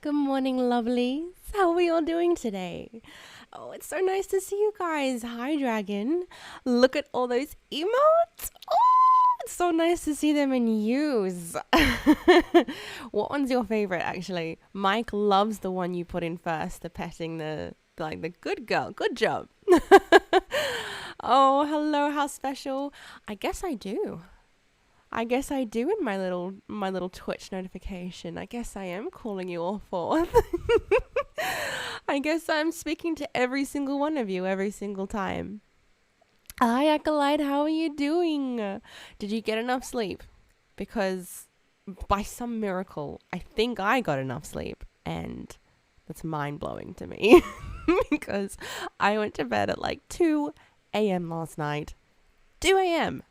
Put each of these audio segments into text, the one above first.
Good morning, lovelies. How are we all doing today? Oh, it's so nice to see you guys. Hi, Dragon. Look at all those emotes. Oh, it's so nice to see them in use. What one's your favorite, actually? Mike loves the one you put in first, the petting, the good girl. Good job. Oh, hello. How special. I guess I do in my little Twitch notification. I guess I am calling you all forth. I guess I'm speaking to every single one of you every single time. Hi, Acolyte. How are you doing? Did you get enough sleep? Because by some miracle, I think I got enough sleep, and that's mind-blowing to me. Because I went to bed at like 2 a.m. last night. 2 a.m.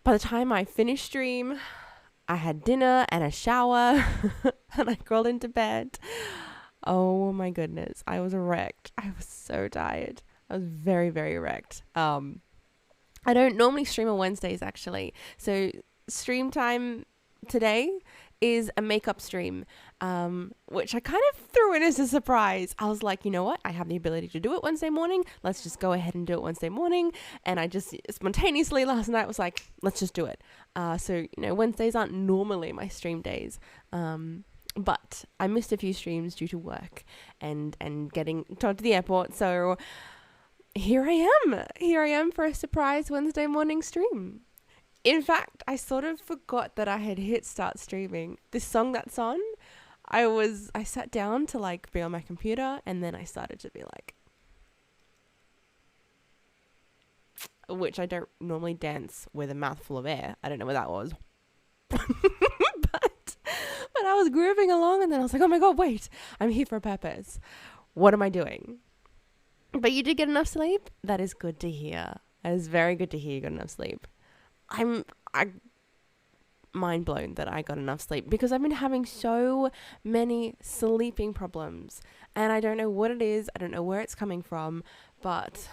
By the time I finished stream, I had dinner and a shower and I crawled into bed. Oh my goodness. I was wrecked. I was so tired. I was very, very wrecked. I don't normally stream on Wednesdays, actually. So stream time today is a makeup stream, which I kind of threw in as a surprise. I was like, you know what? I have the ability to do it Wednesday morning. Let's just go ahead and do it Wednesday morning. And I just spontaneously last night was like, let's just do it. So, Wednesdays aren't normally my stream days. But I missed a few streams due to work and getting to the airport. So here I am for a surprise Wednesday morning stream. In fact, I sort of forgot that I had hit start streaming. This song that's on, I sat down to like be on my computer, and then I started to be like, which I don't normally dance with a mouthful of air. I don't know what that was. but I was grooving along, and then I was like, oh my God, wait, I'm here for a purpose. What am I doing? But you did get enough sleep? That is good to hear. That is very good to hear you got enough sleep. I'm mind blown that I got enough sleep because I've been having so many sleeping problems, and I don't know what it is. I don't know where it's coming from, but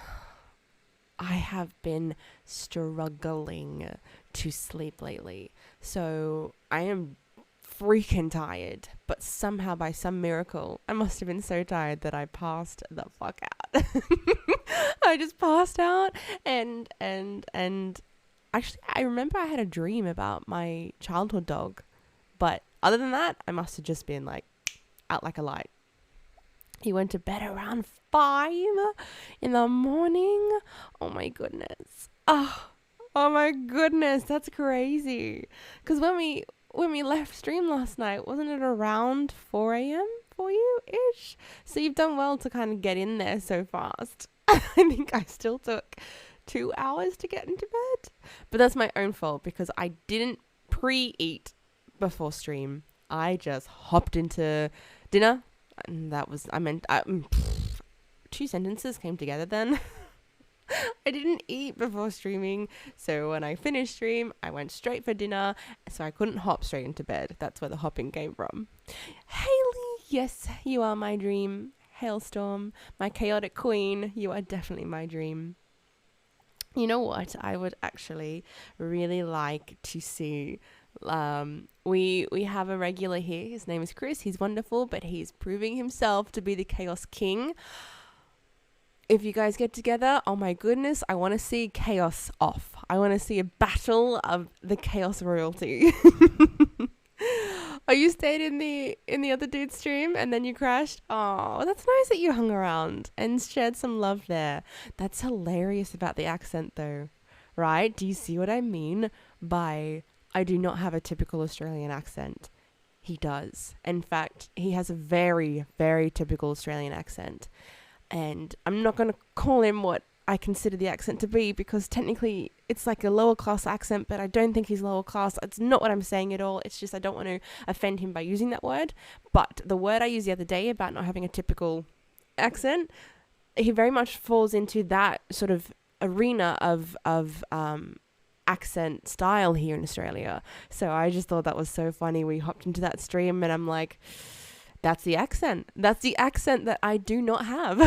I have been struggling to sleep lately. So I am freaking tired, but somehow by some miracle, I must have been so tired that I passed the fuck out. I just passed out and actually, I remember I had a dream about my childhood dog. But other than that, I must have just been like out like a light. He went to bed around 5 in the morning. Oh my goodness. Oh my goodness. That's crazy. Because when we left stream last night, wasn't it around 4 a.m. for you-ish? So you've done well to kind of get in there so fast. I think I still took 2 hours to get into bed, but that's my own fault because I didn't pre-eat before stream. I just hopped into dinner, and two sentences came together then. I didn't eat before streaming, so when I finished stream, I went straight for dinner, so I couldn't hop straight into bed. That's where the hopping came from. Haley, yes, you are my dream. Hailstorm, my chaotic queen, you are definitely my dream. You know what? I would actually really like to see. We have a regular here. His name is Chris. He's wonderful, but he's proving himself to be the Chaos King. If you guys get together, oh my goodness, I want to see chaos off. I want to see a battle of the Chaos Royalty. Oh, you stayed in the other dude's stream and then you crashed? Oh, that's nice that you hung around and shared some love there. That's hilarious about the accent though, right? Do you see what I mean by I do not have a typical Australian accent? He does. In fact, he has a very, very typical Australian accent. And I'm not going to call him what I consider the accent to be because technically it's like a lower class accent, but I don't think he's lower class. It's not what I'm saying at all. It's just I don't want to offend him by using that word. But the word I used the other day about not having a typical accent, he very much falls into that sort of arena of accent style here in Australia. So I just thought that was so funny. We hopped into that stream and I'm like, that's the accent. That's the accent that I do not have.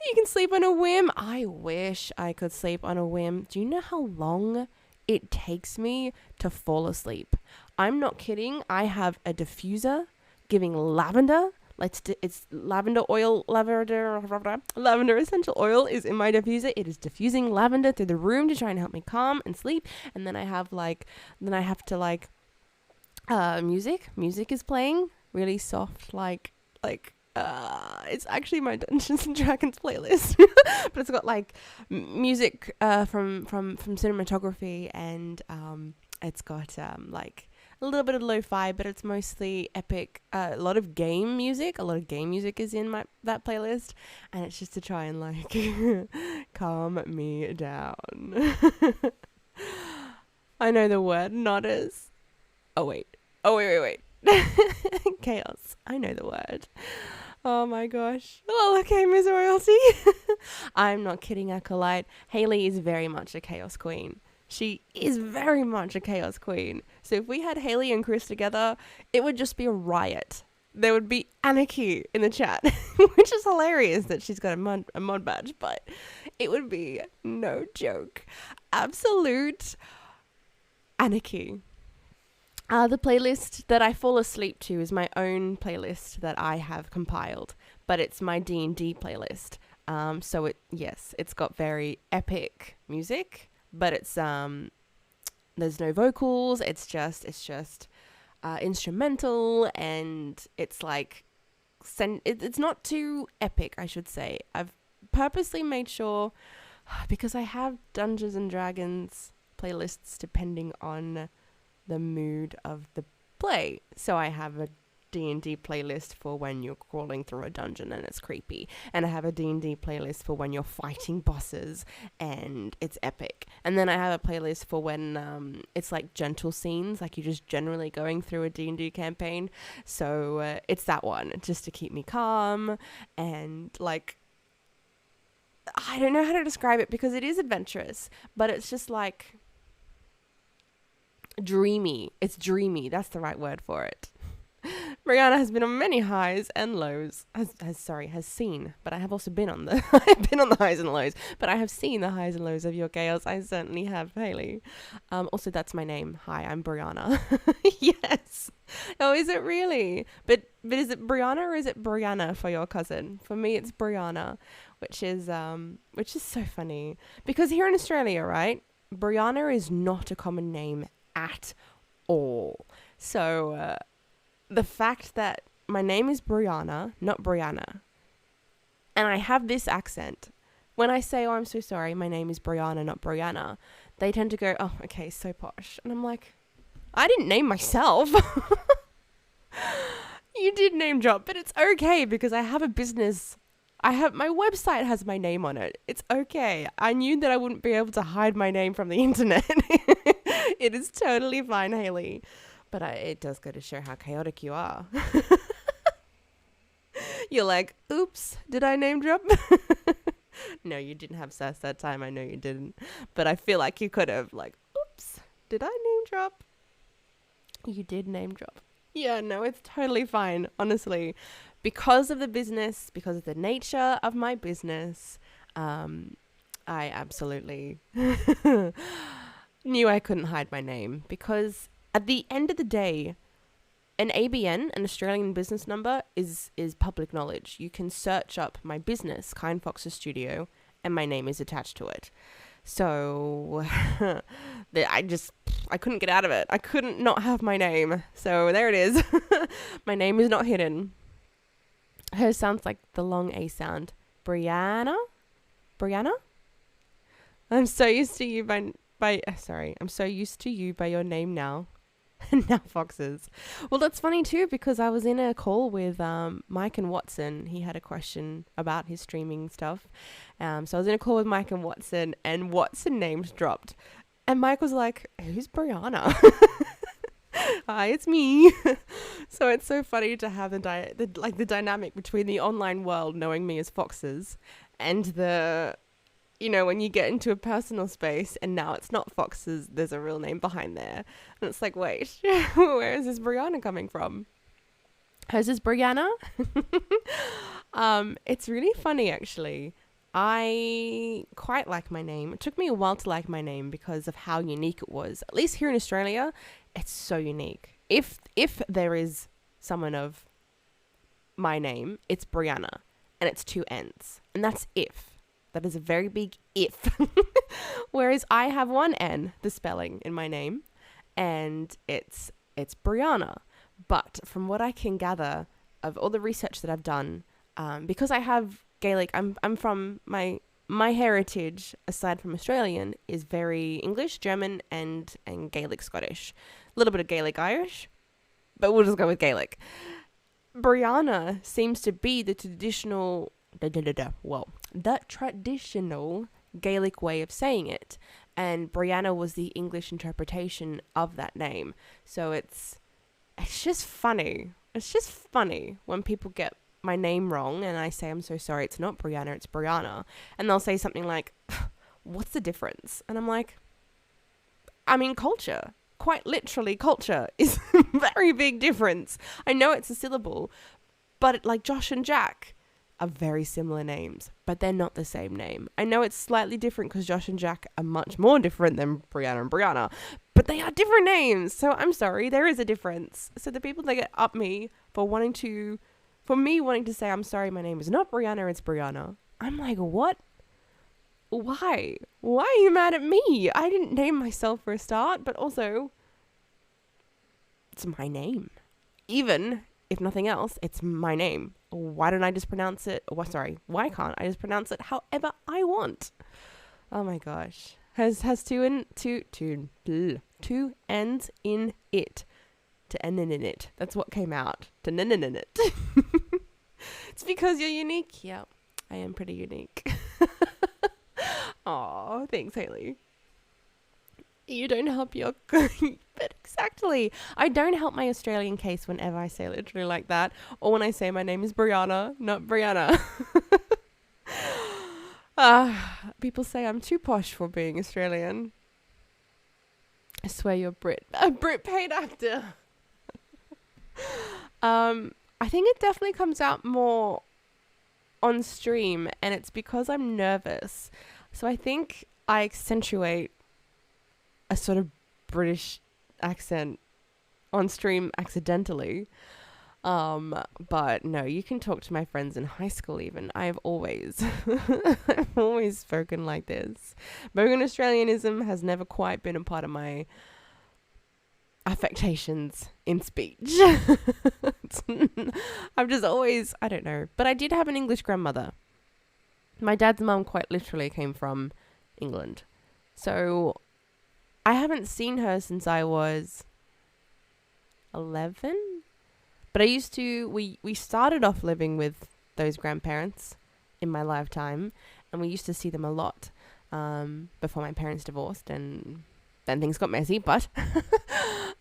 You can sleep on a whim. I wish I could sleep on a whim. Do you know how long it takes me to fall asleep? I'm not kidding. I have a diffuser giving lavender. It's lavender oil, lavender essential oil is in my diffuser. It is diffusing lavender through the room to try and help me calm and sleep. And then I have music is playing really soft, it's actually my Dungeons and Dragons playlist, but it's got like music from cinematography, and it's got like a little bit of lo-fi, but it's mostly epic. A lot of game music is in that playlist, and it's just to try and like calm me down. I know the word nodders. Oh wait. Chaos. I know the word. Oh my gosh. Oh, okay, Miss Royalty. I'm not kidding, Acolyte. Hayley is very much a chaos queen. She is very much a chaos queen. So if we had Hayley and Chris together, it would just be a riot. There would be anarchy in the chat, which is hilarious that she's got a mod badge, but it would be no joke. Absolute anarchy. The playlist that I fall asleep to is my own playlist that I have compiled, but it's my D&D playlist. So it's got very epic music, but it's there's no vocals. It's just instrumental, and it's like it's not too epic, I should say. I've purposely made sure, because I have Dungeons and Dragons playlists depending on the mood of the play. So I have a D&D playlist for when you're crawling through a dungeon and it's creepy, and I have a D&D playlist for when you're fighting bosses and it's epic, and then I have a playlist for when it's like gentle scenes, like you're just generally going through a D&D campaign. So it's that one, just to keep me calm, and like I don't know how to describe it because it is adventurous, but it's just like dreamy. It's dreamy. That's the right word for it. Briana has been on many highs and lows. Has seen, but I have also been on the I've been on the highs and lows, but I have seen the highs and lows of your chaos. I certainly have, Hayley. Also, that's my name. Hi, I'm Briana. Yes. Oh, is it really? But is it Briana or is it Briana for your cousin? For me, it's Briana, which is so funny because here in Australia, right, Briana is not a common name at all. So the fact that my name is Briana, not Briana, and I have this accent, when I say, oh, I'm so sorry, my name is Briana, not Briana, they tend to go, oh, okay, so posh. And I'm like, I didn't name myself. You did name drop, but it's okay because I have a business. My website has my name on it. It's okay. I knew that I wouldn't be able to hide my name from the internet. It is totally fine, Hayley. But it does go to show how chaotic you are. You're like, oops, did I name drop? No, you didn't have sass that time. I know you didn't. But I feel like you could have, like, oops, did I name drop? You did name drop. Yeah, no, it's totally fine, honestly. Because of the business, because of the nature of my business, I absolutely knew I couldn't hide my name, because at the end of the day, an ABN, an Australian business number, is public knowledge. You can search up my business, Kynd Fox's Studio, and my name is attached to it. So I couldn't get out of it. I couldn't not have my name. So there it is. My name is not hidden. Hers sounds like the long A sound. Briana? I'm so used to you I'm so used to you by your name now. Now Foxes. Well, that's funny too, because I was in a call with Mike and Watson. He had a question about his streaming stuff. So I was in a call with Mike and Watson names dropped. And Mike was like, who's Briana? Hi, it's me. So it's so funny to have the dynamic between the online world knowing me as Foxes and when you get into a personal space and now it's not Foxes, there's a real name behind there. And it's like, wait, where is this Briana coming from? Hers is Briana? It's really funny, actually. I quite like my name. It took me a while to like my name because of how unique it was. At least here in Australia, It's so unique. If there is someone of my name, it's Briana, and it's 2 N's, and that's if. That is a very big if. Whereas I have 1 N, the spelling in my name, and it's Briana. But from what I can gather of all the research that I've done, because I have Gaelic, I'm from my heritage, aside from Australian, is very English, German, and Gaelic Scottish. A little bit of Gaelic Irish, but we'll just go with Gaelic. Briana seems to be the traditional, the traditional Gaelic way of saying it, and Briana was the English interpretation of that name. So it's just funny. It's just funny when people get my name wrong and I say, I'm so sorry, it's not Briana, it's Briana. And they'll say something like, what's the difference? And I'm like, I mean, culture. Quite literally, culture is a very big difference. I know it's a syllable, but like Josh and Jack are very similar names, but they're not the same name. I know it's slightly different because Josh and Jack are much more different than Briana and Briana, but they are different names. So I'm sorry, there is a difference. So the people that get up me for me wanting to say, I'm sorry, my name is not Briana, it's Briana. I'm like, what? Why? Why are you mad at me? I didn't name myself for a start, but also, it's my name. Even if nothing else, it's my name. Why don't I just pronounce it? Why can't I just pronounce it however I want? Oh my gosh. Has two N's in it. To N in it. That's what came out. To N in it. It's because you're unique. Yeah, I am pretty unique. Aw, thanks, Haley. You don't help your... But exactly. I don't help my Australian case whenever I say literally like that. Or when I say my name is Briana, not Briana. People say I'm too posh for being Australian. I swear you're Brit. A Brit paid actor. I think it definitely comes out more on stream, and it's because I'm nervous. So I think I accentuate a sort of British accent on stream accidentally. But no, you can talk to my friends in high school even. I've always spoken like this. Bogan Australianism has never quite been a part of my affectations in speech. I've just always, I don't know. But I did have an English grandmother. My dad's mum quite literally came from England. So I haven't seen her since I was 11. But I used to, we started off living with those grandparents in my lifetime. And we used to see them a lot before my parents divorced. And then things got messy. But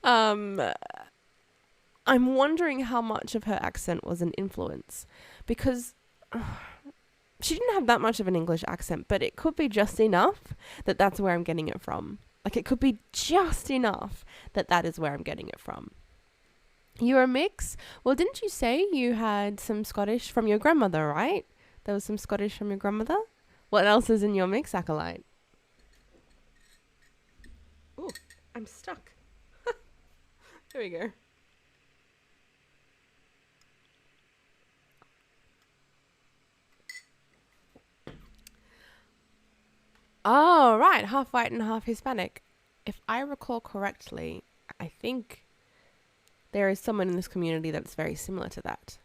I'm wondering how much of her accent was an influence. Because... she didn't have that much of an English accent, but it could be just enough that that's where I'm getting it from. Like, it could be just enough that that is where I'm getting it from. You're a mix? Well, didn't you say you had some Scottish from your grandmother, right? There was some Scottish from your grandmother? What else is in your mix, Acolyte? Ooh, I'm stuck. There we go. Oh, right. Half white and half Hispanic. If I recall correctly, I think there is someone in this community that's very similar to that.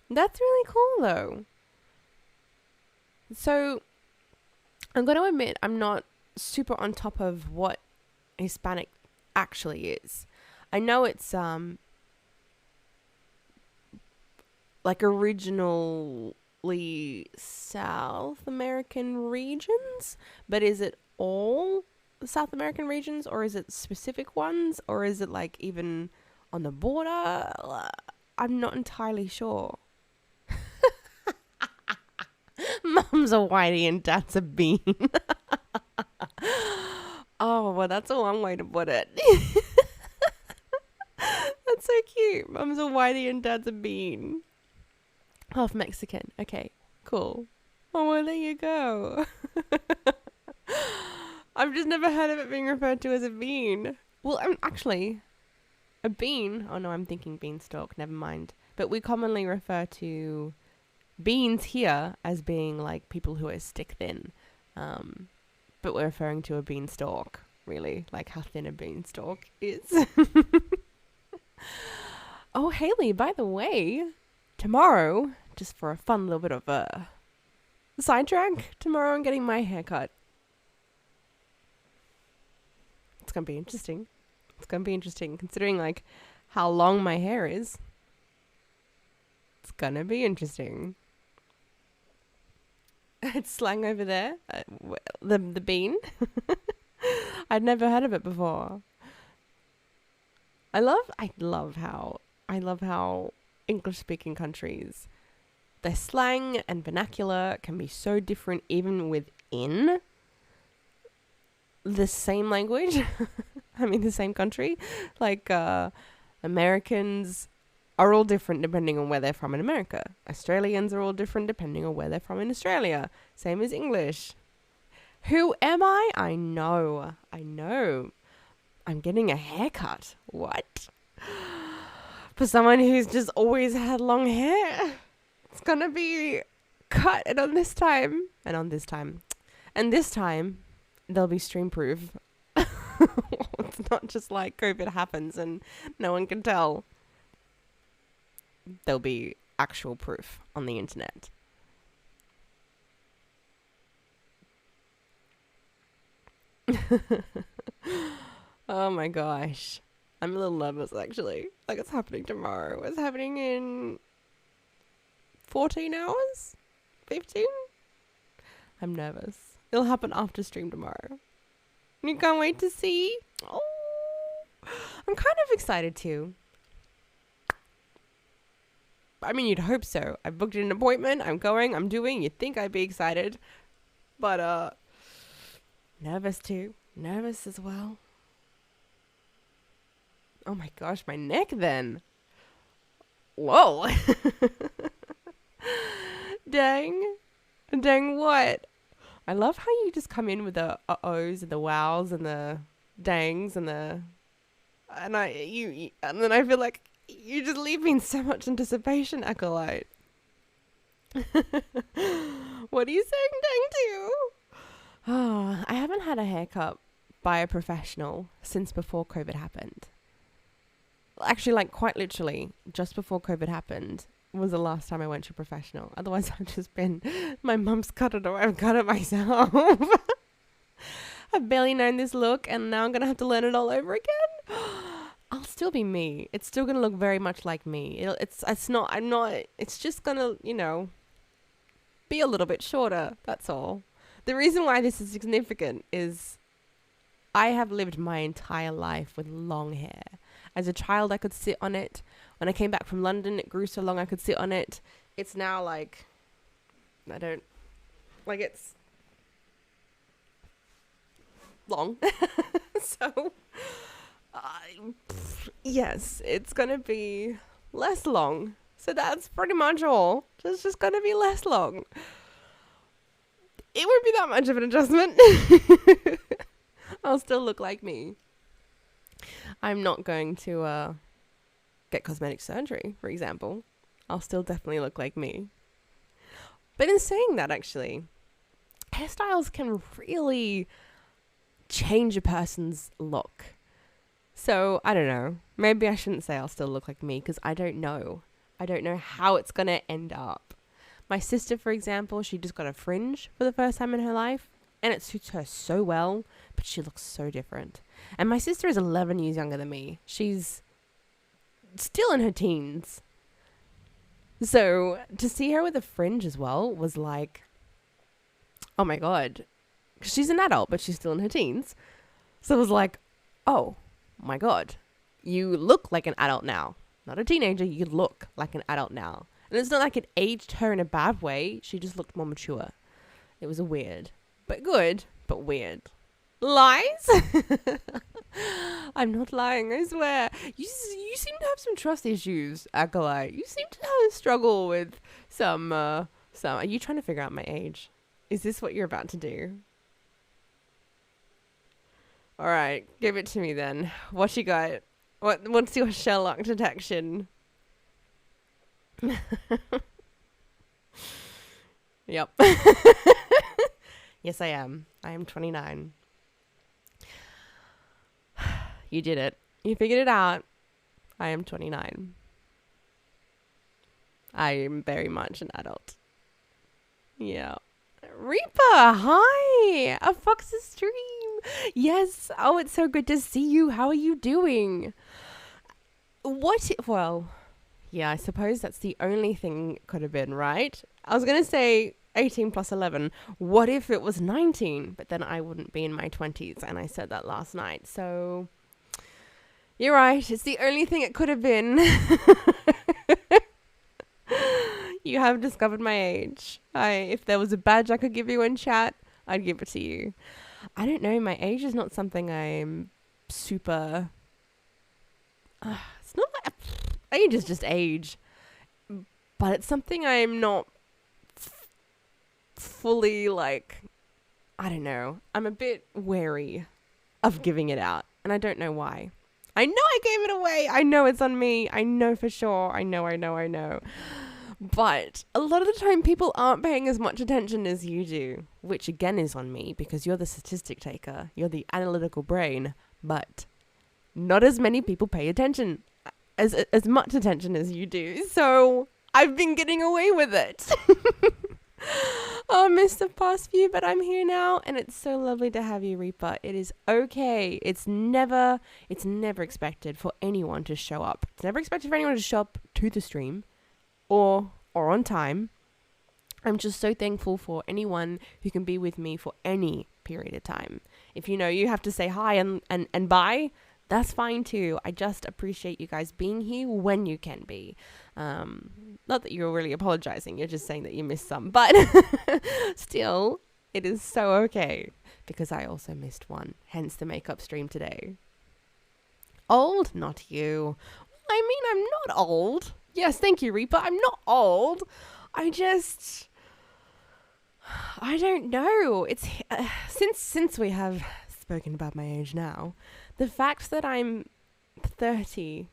That's really cool, though. So, I'm going to admit I'm not super on top of what Hispanic actually is. I know it's, like originally South American regions, but is it all South American regions, or is it specific ones, or is it like even on the border? I'm not entirely sure. Mum's a whitey and dad's a bean. Oh, well, that's a long way to put it. That's so cute. Mum's a whitey and dad's a bean. Half Mexican. Okay, cool. Oh, well, there you go. I've just never heard of it being referred to as a bean. Well, actually, A bean? Oh no, I'm thinking beanstalk. Never mind. But we commonly refer to beans here as being like people who are stick thin. But we're referring to a beanstalk, really, like how thin a beanstalk is. Oh, Haley, by the way, tomorrow, just for a fun little bit of a sidetrack, tomorrow I'm getting my hair cut. It's going to be interesting. It's going to be interesting considering like how long my hair is. It's going to be interesting. It's slang over there. The bean. I'd never heard of it before. I love how English speaking countries, their slang and vernacular can be so different even within the same language. I mean, the same country. Like, Americans are all different depending on where they're from in America. Australians are all different depending on where they're from in Australia. Same as English. Who am I? I know. I'm getting a haircut. What? For someone who's just always had long hair. It's gonna be cut and on this time. And this time, they'll be stream proof. It's not just like COVID happens and no one can tell. There'll be actual proof on the internet. Oh my gosh. I'm a little nervous actually. Like it's happening tomorrow. It's happening in 14 hours? 15? I'm nervous. It'll happen after stream tomorrow. You can't wait to see? Oh, I'm kind of excited too. I mean, you'd hope so. I booked an appointment. I'm going. I'm doing. You'd think I'd be excited. But, nervous too. Nervous as well. Oh my gosh, my neck then. Whoa. Dang. Dang what? I love how you just come in with the uh-ohs and the wows and the dangs and the... And then I feel like you just leave me in so much anticipation, Acolyte. What are you saying dang to? Oh, I haven't had a haircut by a professional since before COVID happened. Actually, like quite literally, just before COVID happened was the last time I went to a professional. Otherwise, I've just been, my mum's cut it or I've cut it myself. I've barely known this look and now I'm going to have to learn it all over again. I'll still be me. It's still going to look very much like me. It's just going to, be a little bit shorter. That's all. The reason why this is significant is I have lived my entire life with long hair. As a child, I could sit on it. When I came back from London, it grew so long I could sit on it. It's now like, it's long. So, yes, it's going to be less long. So that's pretty much all. It's just going to be less long. It won't be that much of an adjustment. I'll still look like me. I'm not going to get cosmetic surgery, for example. I'll still definitely look like me. But in saying that, actually, hairstyles can really change a person's look. So, I don't know. Maybe I shouldn't say I'll still look like me because I don't know. I don't know how it's going to end up. My sister, for example, she just got a fringe for the first time in her life. And it suits her so well, but she looks so different. And my sister is 11 years younger than me. She's still in her teens. So to see her with a fringe as well was like, oh my God. 'Cause she's an adult, but she's still in her teens. So it was like, oh my God, you look like an adult now. Not a teenager, you look like an adult now. And it's not like it aged her in a bad way. She just looked more mature. It was weird. But good, but weird. Lies? I'm not lying, I swear. You seem to have some trust issues, Acolyte. You seem to have a struggle with some. Are you trying to figure out my age? Is this what you're about to do? Alright, give it to me then. What you got? What's your Sherlock detection? Yep. Yes, I am. I am 29. You did it. You figured it out. I am 29. I am very much an adult. Yeah. Reaper, hi! A Fox's stream. Yes. Oh, it's so good to see you. How are you doing? Well, yeah, I suppose that's the only thing it could have been, right? I was going to say 18 plus 11. What if it was 19? But then I wouldn't be in my 20s, and I said that last night. So, you're right. It's the only thing it could have been. You have discovered my age. If there was a badge I could give you in chat, I'd give it to you. I don't know. My age is not something I'm super... it's not like... Age is just age. But it's something I'm not fully, like... I don't know. I'm a bit wary of giving it out. And I don't know why. I know I gave it away. I know it's on me. I know for sure. I know. But a lot of the time people aren't paying as much attention as you do, which again is on me because you're the statistic taker. You're the analytical brain, but not as many people pay attention, as much attention as you do. So I've been getting away with it. Oh, missed the past few, but I'm here now and it's so lovely to have you, Reaper. It is okay. It's never expected for anyone to show up. It's never expected for anyone to show up to the stream. Or on time. I'm just so thankful for anyone who can be with me for any period of time. If you have to say hi and bye, that's fine too. I just appreciate you guys being here when you can be. Not that you're really apologizing, you're just saying that you missed some, but still, it is so okay because I also missed one, hence the makeup stream today. Old? Not you. I mean, I'm not old. Yes, thank you, Reaper. I'm not old. I don't know. It's since we have spoken about my age now, the fact that I'm 30,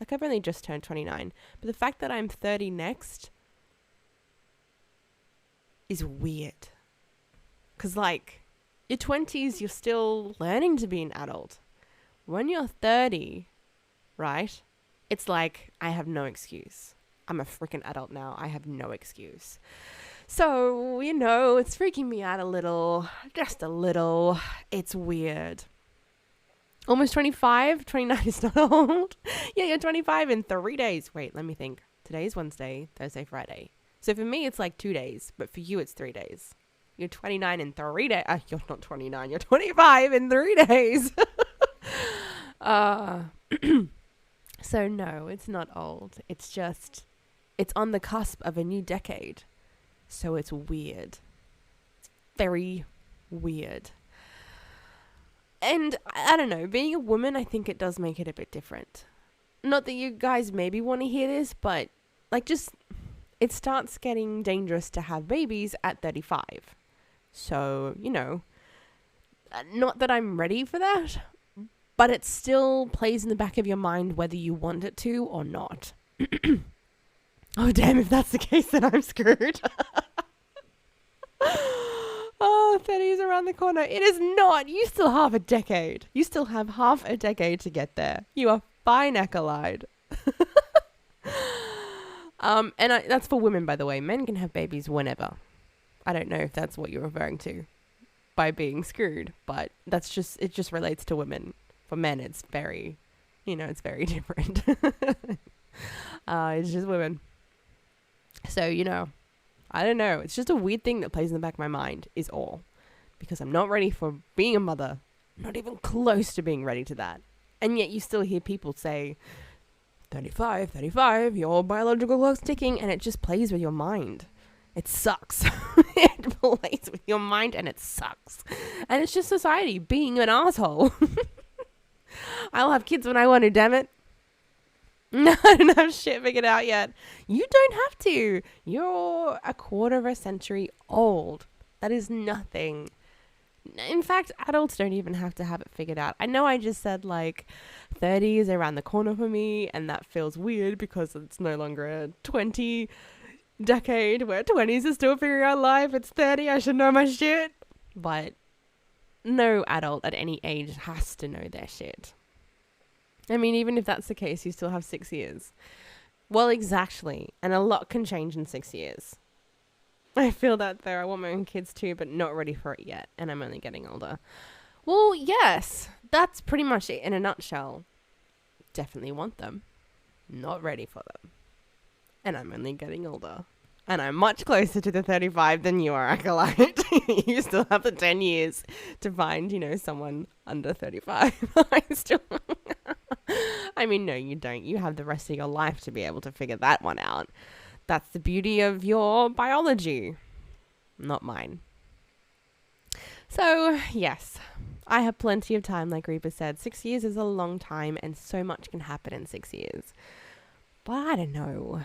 like I've only just turned 29, but the fact that I'm 30 next is weird. 'Cause like, your 20s, you're still learning to be an adult. When you're 30, right? It's like, I have no excuse. I'm a freaking adult now. I have no excuse. So, it's freaking me out a little. Just a little. It's weird. Almost 25. 29 is not old. Yeah, you're 25 in 3 days. Wait, let me think. Today's Wednesday, Thursday, Friday. So for me, it's like 2 days. But for you, it's 3 days. You're 29 in 3 days. You're not 29. You're 25 in 3 days. So no, it's not old. It's just, it's on the cusp of a new decade. So it's weird. It's very weird. And I don't know, being a woman, I think it does make it a bit different. Not that you guys maybe want to hear this, but like it starts getting dangerous to have babies at 35. So, not that I'm ready for that. But it still plays in the back of your mind whether you want it to or not. Oh, damn, if that's the case, then I'm screwed. Oh, 30 is around the corner. It is not. You still have a decade. You still have half a decade to get there. You are fine, Acolyte. That's for women, by the way. Men can have babies whenever. I don't know if that's what you're referring to by being screwed, but it just relates to women. For men, it's very, it's very different. It's just women. So, I don't know. It's just a weird thing that plays in the back of my mind is all. Because I'm not ready for being a mother. Not even close to being ready to that. And yet you still hear people say, 35, your biological clock's ticking, and it just plays with your mind. It sucks. It plays with your mind and it sucks. And it's just society being an asshole. I'll have kids when I want to, damn it. No, I don't have shit figured out yet. You don't have to. You're a quarter of a century old. That is nothing In fact, adults don't even have to have it figured out. I know I just said like 30 is around the corner for me, and that feels weird because it's no longer a 20 decade where 20s are still figuring out life. It's 30, I should know my shit. But no adult at any age has to know their shit. I mean, even if that's the case, you still have 6 years. Well, exactly. And a lot can change in 6 years. I feel that there. I want my own kids too, but not ready for it yet. And I'm only getting older. Well, yes. That's pretty much it in a nutshell. Definitely want them. Not ready for them. And I'm only getting older. And I'm much closer to the 35 than you are, Acolyte. You still have the 10 years to find, someone under 35. I mean, no, you don't. You have the rest of your life to be able to figure that one out. That's the beauty of your biology, not mine. So, yes, I have plenty of time, like Reaper said. 6 years is a long time, and so much can happen in 6 years. But I don't know.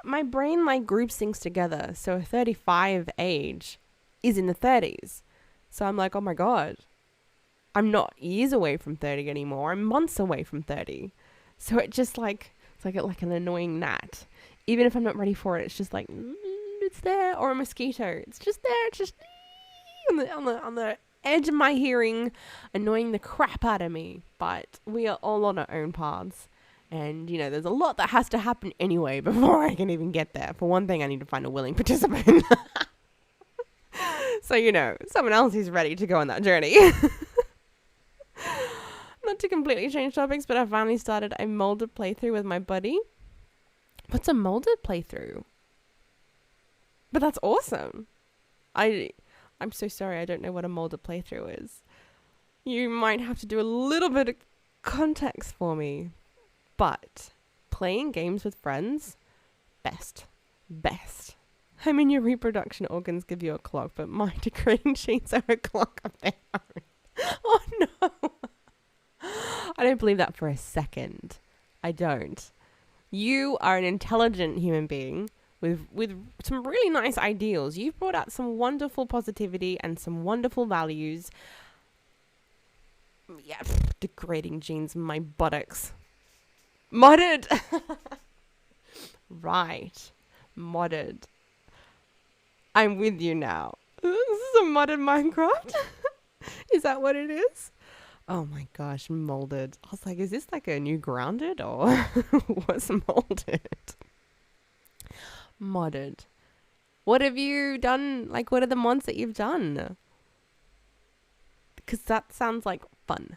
My brain, groups things together. So a 35 age is in the 30s. So I'm like, oh my God, I'm not years away from 30 anymore. I'm months away from 30. So it just it's like an annoying gnat. Even if I'm not ready for it, it's just it's there. Or a mosquito. It's just there. It's just on the edge of my hearing, annoying the crap out of me. But we are all on our own paths. And, there's a lot that has to happen anyway before I can even get there. For one thing, I need to find a willing participant. So, someone else who's ready to go on that journey. Not to completely change topics, but I finally started a molded playthrough with my buddy. What's a molded playthrough? But that's awesome. I'm so sorry, I don't know what a molded playthrough is. You might have to do a little bit of context for me. But playing games with friends, best. I mean, your reproduction organs give you a clock, but my degrading genes are a clock of their own. Oh no. I don't believe that for a second. I don't. You are an intelligent human being with some really nice ideals. You've brought out some wonderful positivity and some wonderful values. Yeah, degrading genes in my buttocks. Modded. Right. Modded. I'm with you now. This is a modded Minecraft? Is that what it is? Oh my gosh, molded. I was like, is this like a new grounded or what's molded? Modded. What have you done? What are the mods that you've done? Because that sounds like fun.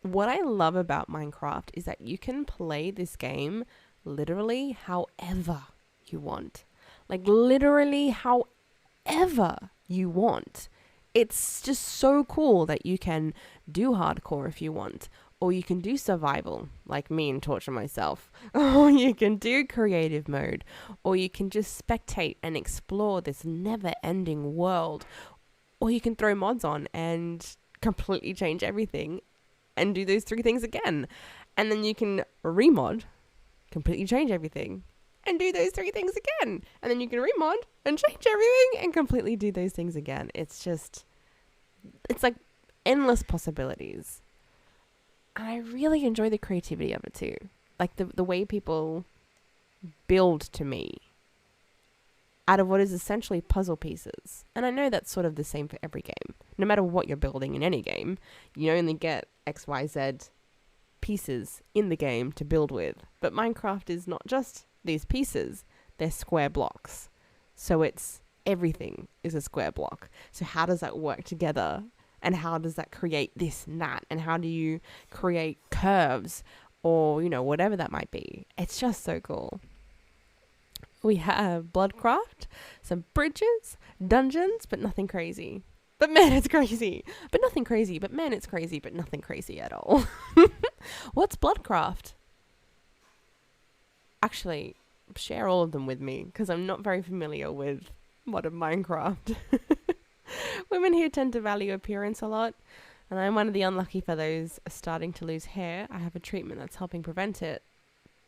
What I love about Minecraft is that you can play this game literally however you want. Literally however you want. It's just so cool that you can do hardcore if you want. Or you can do survival, like me and torture myself. Or you can do creative mode. Or you can just spectate and explore this never-ending world. Or you can throw mods on and completely change everything and do those 3 things again. And then you can remod, completely change everything, and do those 3 things again. And then you can remod and change everything and completely do those things again. It's like endless possibilities. And I really enjoy the creativity of it too. The way people build to me out of what is essentially puzzle pieces. And I know that's sort of the same for every game. No matter what you're building in any game, you only get XYZ pieces in the game to build with. But Minecraft is not just these pieces, they're square blocks. So everything is a square block. So how does that work together? And how does that create this and that? And how do you create curves or, whatever that might be? It's just so cool. We have Bloodcraft, some bridges, dungeons, but nothing crazy. But man, it's crazy. But nothing crazy. But man, it's crazy. But nothing crazy at all. What's Bloodcraft? Actually, share all of them with me, because I'm not very familiar with modern Minecraft. Women here tend to value appearance a lot, and I'm one of the unlucky for those starting to lose hair. I have a treatment that's helping prevent it,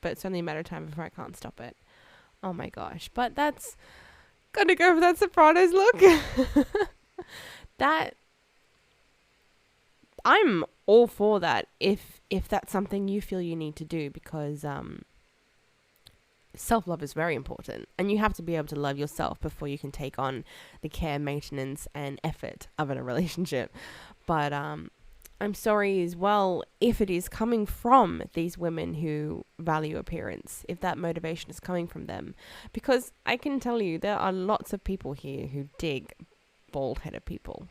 but it's only a matter of time before I can't stop it. Oh my gosh. But that's Gotta go for that Sopranos look. That I'm all for that if that's something you feel you need to do, because self-love is very important, and you have to be able to love yourself before you can take on the care, maintenance, and effort of a relationship. But I'm sorry as well if it is coming from these women who value appearance, if that motivation is coming from them, because I can tell you there are lots of people here who dig bald-headed people.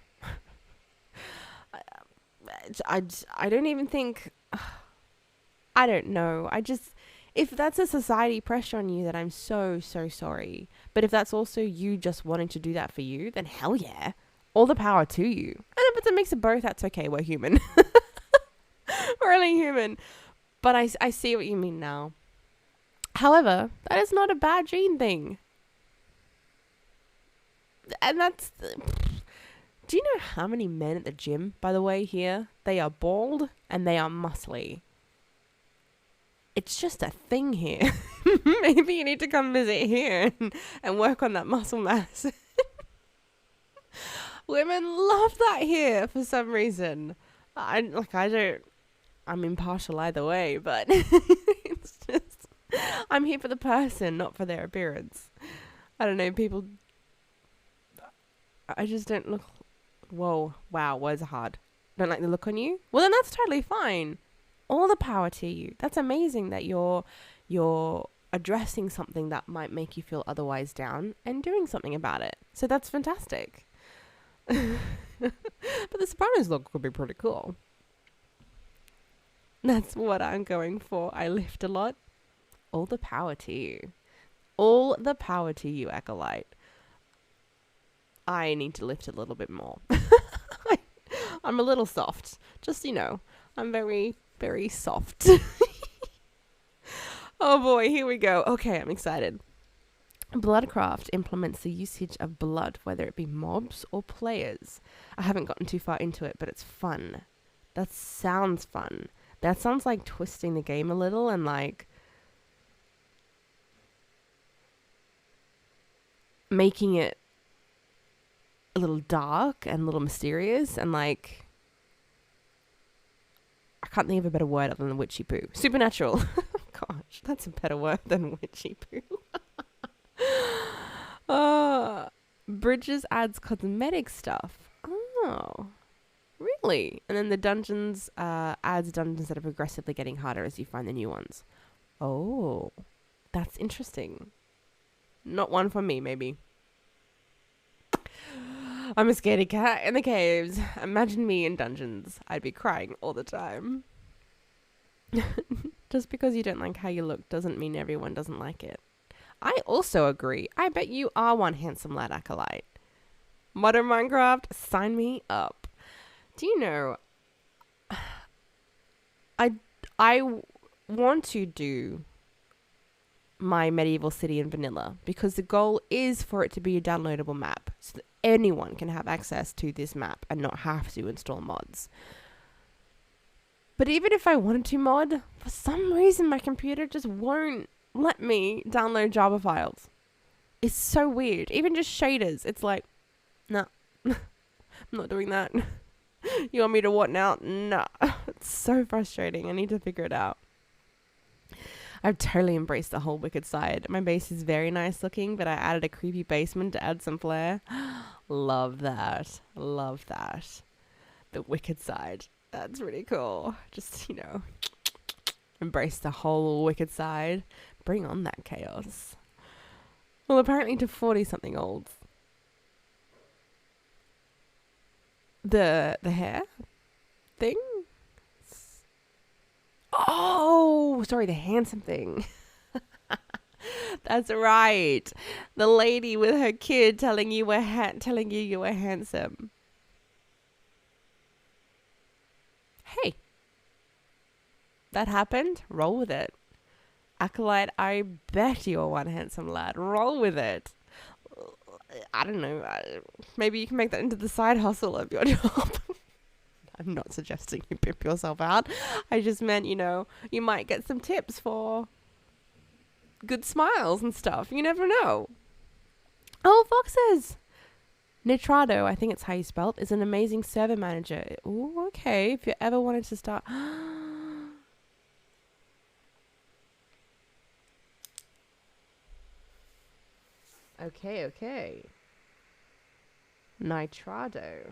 I don't even think, I don't know. If that's a society pressure on you, then I'm so sorry. But if that's also you just wanting to do that for you, then hell yeah. All the power to you. And if it's a mix of both, that's okay. We're human. We're only human. But I see what you mean now. However, that is not a bad gene thing. And that's... Do you know how many men at the gym, by the way, here? They are bald and they are muscly. It's just a thing here. Maybe you need to come visit here and work on that muscle mass. Women love that here for some reason. I'm impartial either way, but it's just, I'm here for the person, not for their appearance. I don't know, people, I just don't look, whoa, wow, words are hard. Don't like the look on you? Well, then that's totally fine. All the power to you. That's amazing that you're addressing something that might make you feel otherwise down and doing something about it. So that's fantastic. But the Sopranos look could be pretty cool. That's what I'm going for. I lift a lot. All the power to you. All the power to you, Acolyte. I need to lift a little bit more. I'm a little soft. Just, I'm very, very soft. Oh boy, here we go. Okay, I'm excited. Bloodcraft implements the usage of blood, whether it be mobs or players. I haven't gotten too far into it, but it's fun. That sounds fun. That sounds like twisting the game a little and like making it a little dark and a little mysterious and like, I can't think of a better word other than witchy poo. Supernatural. Gosh, that's a better word than witchy poo. Bridges adds cosmetic stuff. Oh, really? And then the dungeons adds dungeons that are progressively getting harder as you find the new ones. Oh, that's interesting. Not one for me, maybe. I'm a scaredy cat in the caves. Imagine me in dungeons. I'd be crying all the time. Just because you don't like how you look doesn't mean everyone doesn't like it. I also agree. I bet you are one handsome lad, Acolyte. Modern Minecraft, sign me up. Do you know, I want to do my medieval city in vanilla because the goal is for it to be a downloadable map so that anyone can have access to this map and not have to install mods. But even if I wanted to mod, for some reason my computer just won't let me download Java files. It's so weird. Even just shaders. It's like, no, I'm not doing that. You want me to what now? No. It's so frustrating. I need to figure it out. I've totally embraced the whole Wicked side. My base is very nice looking, but I added a creepy basement to add some flair. Love that. Love that. The Wicked side. That's really cool. Just, embrace the whole Wicked side. Bring on that chaos. Well, apparently to 40-something olds, the hair thing? Oh, sorry, the handsome thing. That's right. The lady with her kid telling you you were handsome. Hey, that happened. Roll with it. Acolyte, I bet you're one handsome lad. Roll with it. I don't know. Maybe you can make that into the side hustle of your job. I'm not suggesting you pimp yourself out. I just meant, you might get some tips for good smiles and stuff. You never know. Oh, Foxes! Nitrado, I think it's how you spelt, is an amazing server manager. Oh, okay. If you ever wanted to start... okay, okay. Nitrado.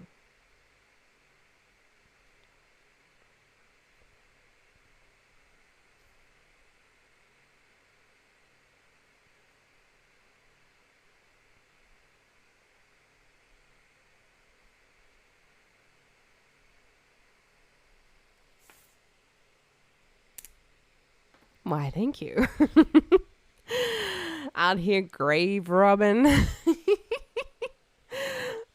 Why, thank you. Out here grave robbing.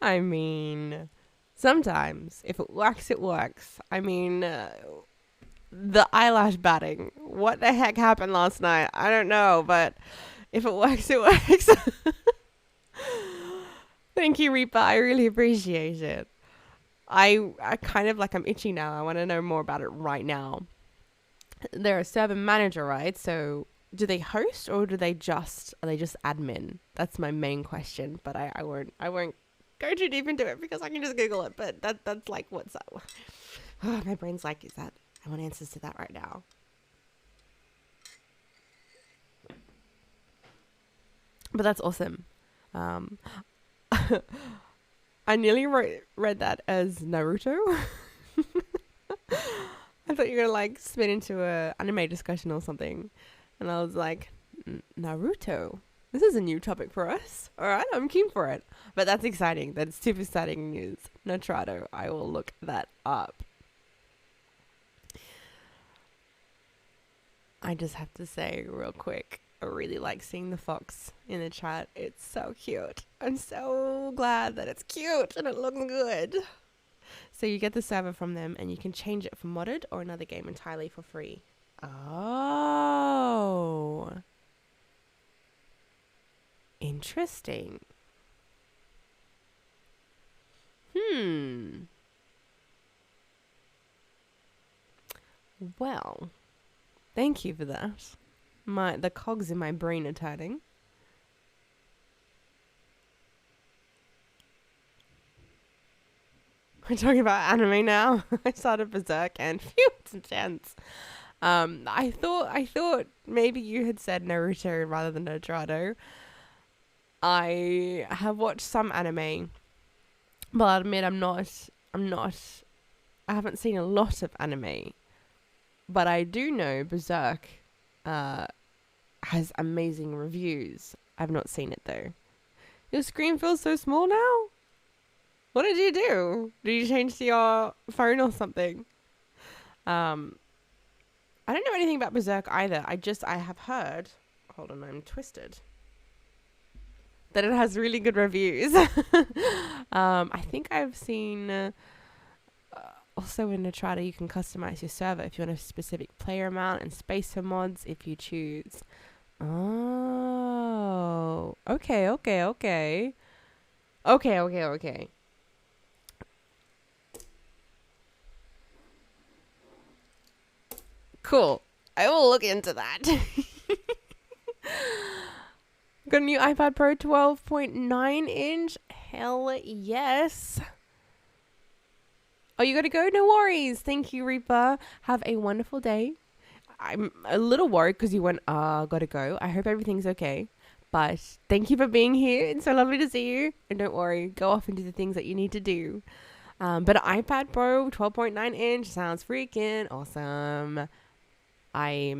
I mean, sometimes if it works, it works. I mean, the eyelash batting. What the heck happened last night? I don't know, but if it works, it works. Thank you, Reaper. I really appreciate it. I kind of like, I'm itchy now. I want to know more about it right now. They're a server manager, right? So do they host or are they just admin? That's my main question, but I won't go too deep into it because I can just Google it. But that's like, what's that? Oh, my brain's like, I want answers to that right now. But that's awesome. I nearly read that as Naruto. I thought you were gonna like spin into a anime discussion or something, and I was like, Naruto. This is a new topic for us. All right, I'm keen for it. But that's exciting. That's super exciting news. Nitrado. I will look that up. I just have to say real quick, I really like seeing the fox in the chat. It's so cute. I'm so glad that it's cute and it looks good. So you get the server from them and you can change it for modded or another game entirely for free. Oh. Interesting. Well, thank you for that. The cogs in my brain are turning. We're talking about anime now. I started Berserk and phew, it's intense. I thought maybe you had said Naruto rather than Naruto. I have watched some anime, but I'll admit I haven't seen a lot of anime. But I do know Berserk has amazing reviews. I've not seen it though. Your screen feels so small now? What did you do? Did you change to your phone or something? I don't know anything about Berserk either. I have heard, hold on, I'm twisted, that it has really good reviews. I think I've seen also in Nitrado you can customize your server if you want a specific player amount and space for mods if you choose. Oh, okay. Cool. I will look into that. Got a new iPad Pro 12.9 inch? Hell yes. Oh, you gotta go? No worries. Thank you, Reaper. Have a wonderful day. I'm a little worried because you went, gotta go. I hope everything's okay. But thank you for being here. It's so lovely to see you. And don't worry, go off and do the things that you need to do. But an iPad Pro 12.9 inch sounds freaking awesome. I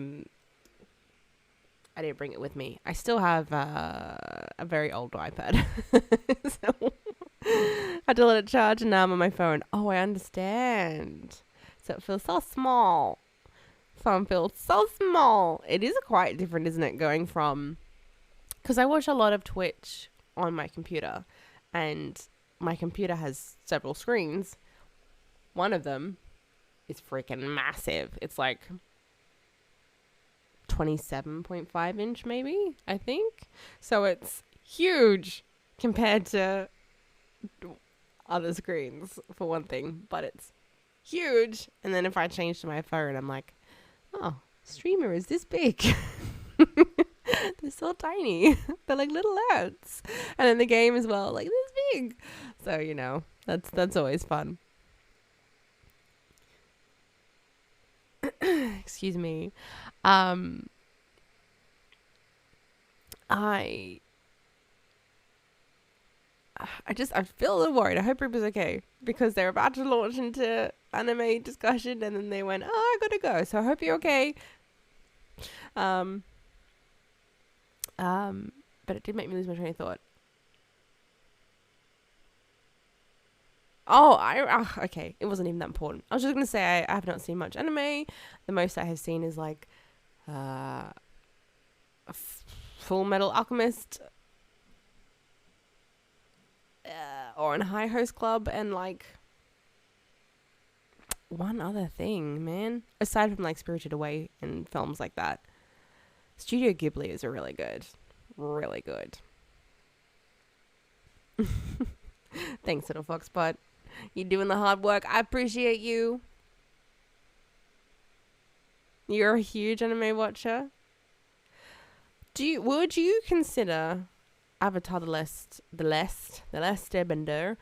didn't bring it with me. I still have a very old iPad. So I had to let it charge and now I'm on my phone. Oh, I understand. So it feels so small. Phone feels so small. It is quite different, isn't it? Going from... Because I watch a lot of Twitch on my computer. And my computer has several screens. One of them is freaking massive. It's like 27.5 inch maybe, I think. So it's huge compared to other screens for one thing, but it's huge. And then if I change to my phone, I'm like, oh, streamer is this big. They're so tiny. They're like little ants. And in the game as well, like this big. So, you know, that's always fun. Excuse me. I feel a little worried. I hope Rupa's okay because they're about to launch into anime discussion and then they went, "Oh, I gotta go." So I hope you're okay. But it did make me lose my train of thought. Oh, okay. It wasn't even that important. I was just gonna say I have not seen much anime. The most I have seen is like, Full Metal Alchemist, or in High Host Club, and like one other thing, man. Aside from like Spirited Away and films like that, Studio Ghibli is really good. Really good. Thanks, little foxbot. You're doing the hard work. I appreciate you. You're a huge anime watcher. Would you consider Avatar the Last Airbender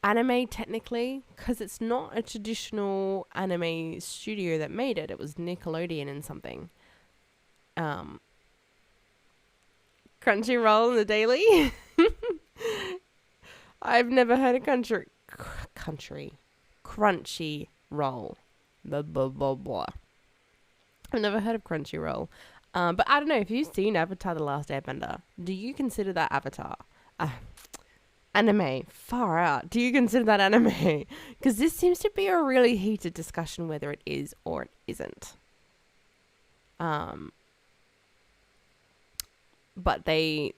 anime technically? Because it's not a traditional anime studio that made it. It was Nickelodeon and something. Crunchyroll in the daily. I've never heard of Crunchyroll. Blah, blah, blah, blah. I've never heard of Crunchyroll. But I don't know, if you've seen Avatar The Last Airbender, do you consider that Avatar? Anime. Far out. Do you consider that anime? Because this seems to be a really heated discussion whether it is or it isn't. But they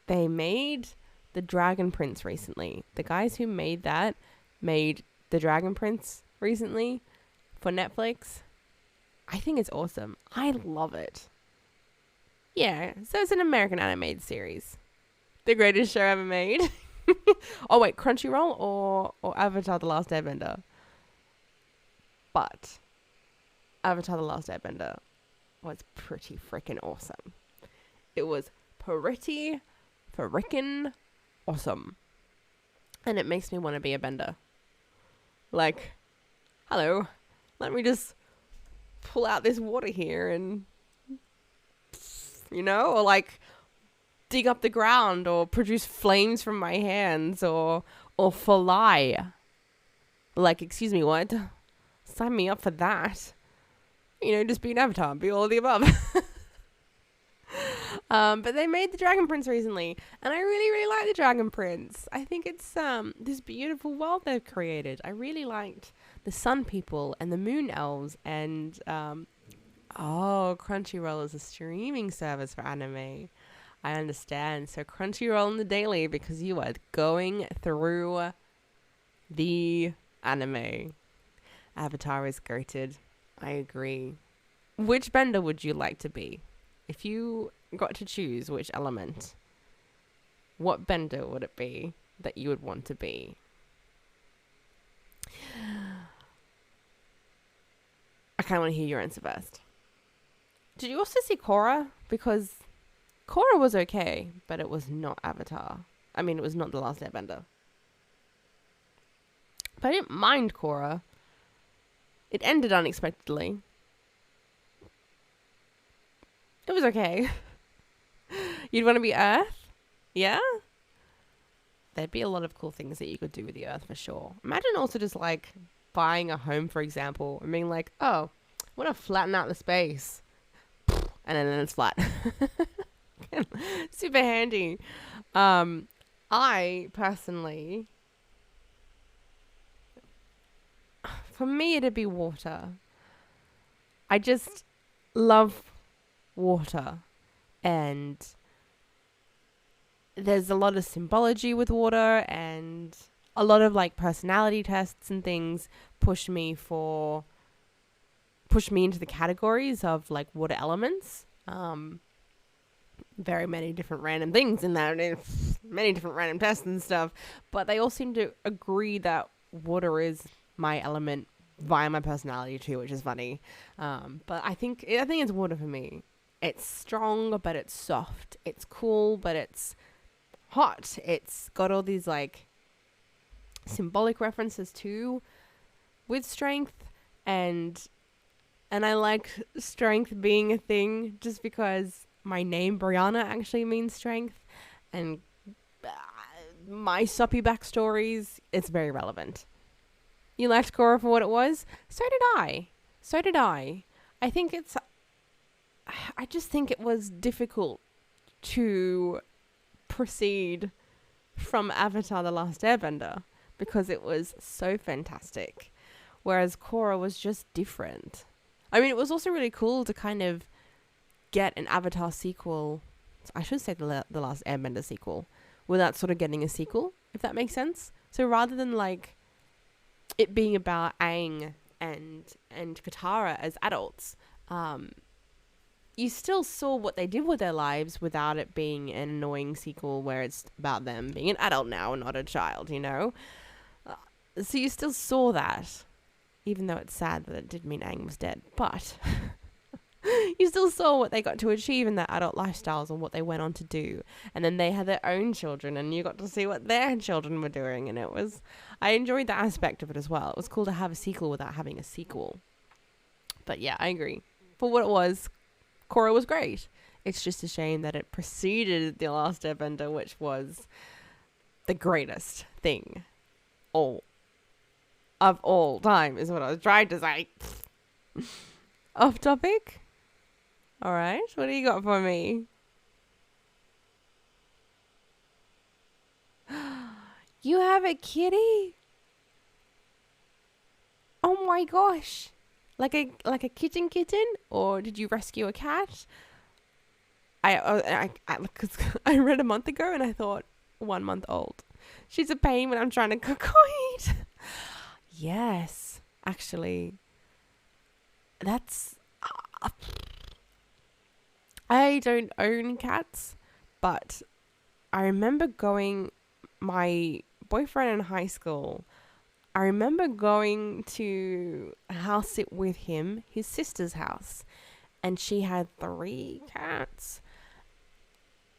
made the Dragon Prince recently. The guys who made that made the Dragon Prince recently for Netflix. I think it's awesome. I love it. Yeah, so it's an American animated series. The greatest show ever made. Oh wait, Crunchyroll or Avatar The Last Airbender? But Avatar The Last Airbender was pretty freaking awesome. It was pretty freaking awesome. And it makes me want to be a bender. Like, hello, let me just pull out this water here and, you know, or like dig up the ground or produce flames from my hands or fly. Like, excuse me, what? Sign me up for that. You know, just be an avatar, be all of the above. But they made the Dragon Prince recently, and I really, really like the Dragon Prince. I think it's this beautiful world they've created. I really liked the Sun People and the Moon Elves, and Crunchyroll is a streaming service for anime. I understand. So Crunchyroll in the daily because you are going through the anime. Avatar is goated. I agree. Which bender would you like to be? If you got to choose which element, what bender would it be that you would want to be? I kind of want to hear your answer first. Did you also see Korra? Because Korra was okay, but it was not Avatar. I mean, it was not The Last Airbender. But I didn't mind Korra. It ended unexpectedly. It was okay. You'd want to be Earth? Yeah? There'd be a lot of cool things that you could do with the Earth for sure. Imagine also just like buying a home, for example, and being like, oh, I want to flatten out the space. And then it's flat. Super handy. I personally, for me, it'd be water. I just love water, and there's a lot of symbology with water, and a lot of like personality tests and things push me into the categories of like water elements. Very many different random things in there, many different random tests and stuff, but they all seem to agree that water is my element via my personality too, which is funny. But I think it's water for me. It's strong, but it's soft. It's cool, but it's hot. It's got all these like symbolic references too with strength, and I like strength being a thing just because my name Briana actually means strength, and my soppy backstories, it's very relevant. You liked Korra for what it was? So did I. I just think it was difficult to proceed from Avatar The Last Airbender because it was so fantastic. Whereas Korra was just different. I mean, it was also really cool to kind of get an Avatar sequel. I should say the Last Airbender sequel without sort of getting a sequel, if that makes sense. So rather than like it being about Aang and Katara as adults, you still saw what they did with their lives without it being an annoying sequel where it's about them being an adult now and not a child, you know? So you still saw that, even though it's sad that it did mean Aang was dead. But you still saw what they got to achieve in their adult lifestyles and what they went on to do. And then they had their own children and you got to see what their children were doing. And I enjoyed that aspect of it as well. It was cool to have a sequel without having a sequel. But yeah, I agree. For what it was, Korra was great. It's just a shame that it preceded The Last Airbender, which was the greatest thing of all time, is what I was trying to say. Off topic? Alright, what do you got for me? You have a kitty? Oh my gosh. Like a kitten, or did you rescue a cat? Cause I read a month ago and I thought 1 month old. She's a pain when I'm trying to cook or eat. Yes, actually, that's. I don't own cats, but I remember my boyfriend in high school. I remember going to house sit with him, his sister's house, and she had 3 cats.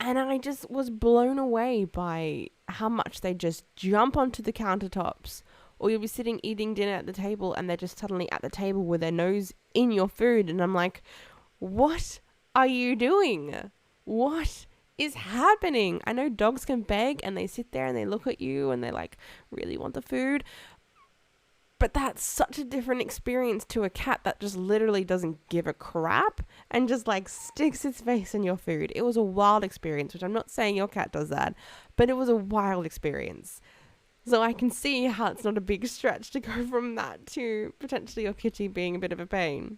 And I just was blown away by how much they just jump onto the countertops. Or you'll be sitting eating dinner at the table and they're just suddenly at the table with their nose in your food. And I'm like, what are you doing? What is happening? I know dogs can beg and they sit there and they look at you and they like really want the food. But that's such a different experience to a cat that just literally doesn't give a crap and just like sticks its face in your food. It was a wild experience, which I'm not saying your cat does that, but it was a wild experience. So I can see how it's not a big stretch to go from that to potentially your kitty being a bit of a pain.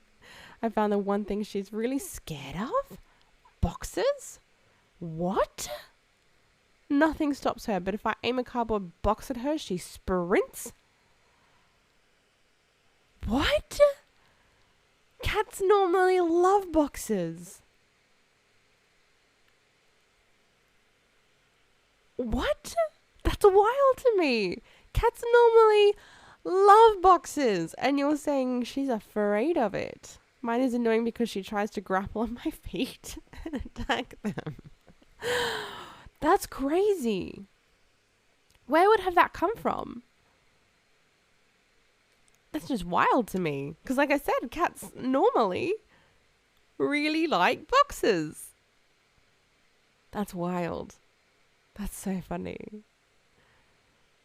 I found the one thing she's really scared of? Boxes? What? Nothing stops her, but if I aim a cardboard box at her, she sprints? What? Cats normally love boxes. What? That's wild to me. Cats normally love boxes. And you're saying she's afraid of it. Mine is annoying because she tries to grapple on my feet and attack them. That's crazy. Where would have that come from? That's just wild to me. Because like I said, cats normally really like boxes. That's wild. That's so funny.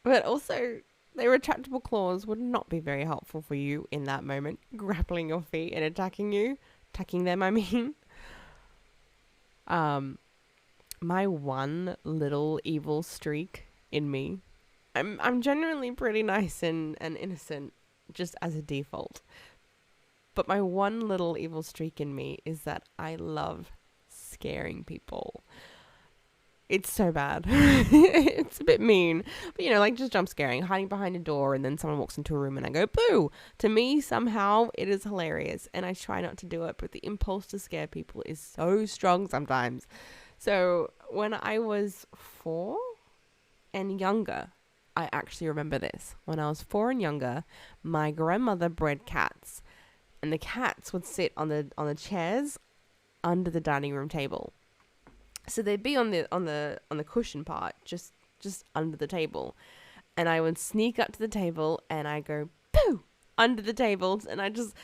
But also, their retractable claws would not be very helpful for you in that moment. Grappling your feet and attacking you. Attacking them, I mean. My one little evil streak in me. I'm genuinely pretty nice and innocent, just as a default. But my one little evil streak in me is that I love scaring people. It's so bad. It's a bit mean. But, you know, like just jump scaring, hiding behind a door, and then someone walks into a room and I go, boo! To me, somehow, it is hilarious. And I try not to do it, but the impulse to scare people is so strong sometimes. So, when I was 4 and younger, I actually remember this. When I was 4 and younger, my grandmother bred cats. And the cats would sit on the chairs under the dining room table. So they'd be on the cushion part, just under the table. And I would sneak up to the table and I go poo under the tables, and I just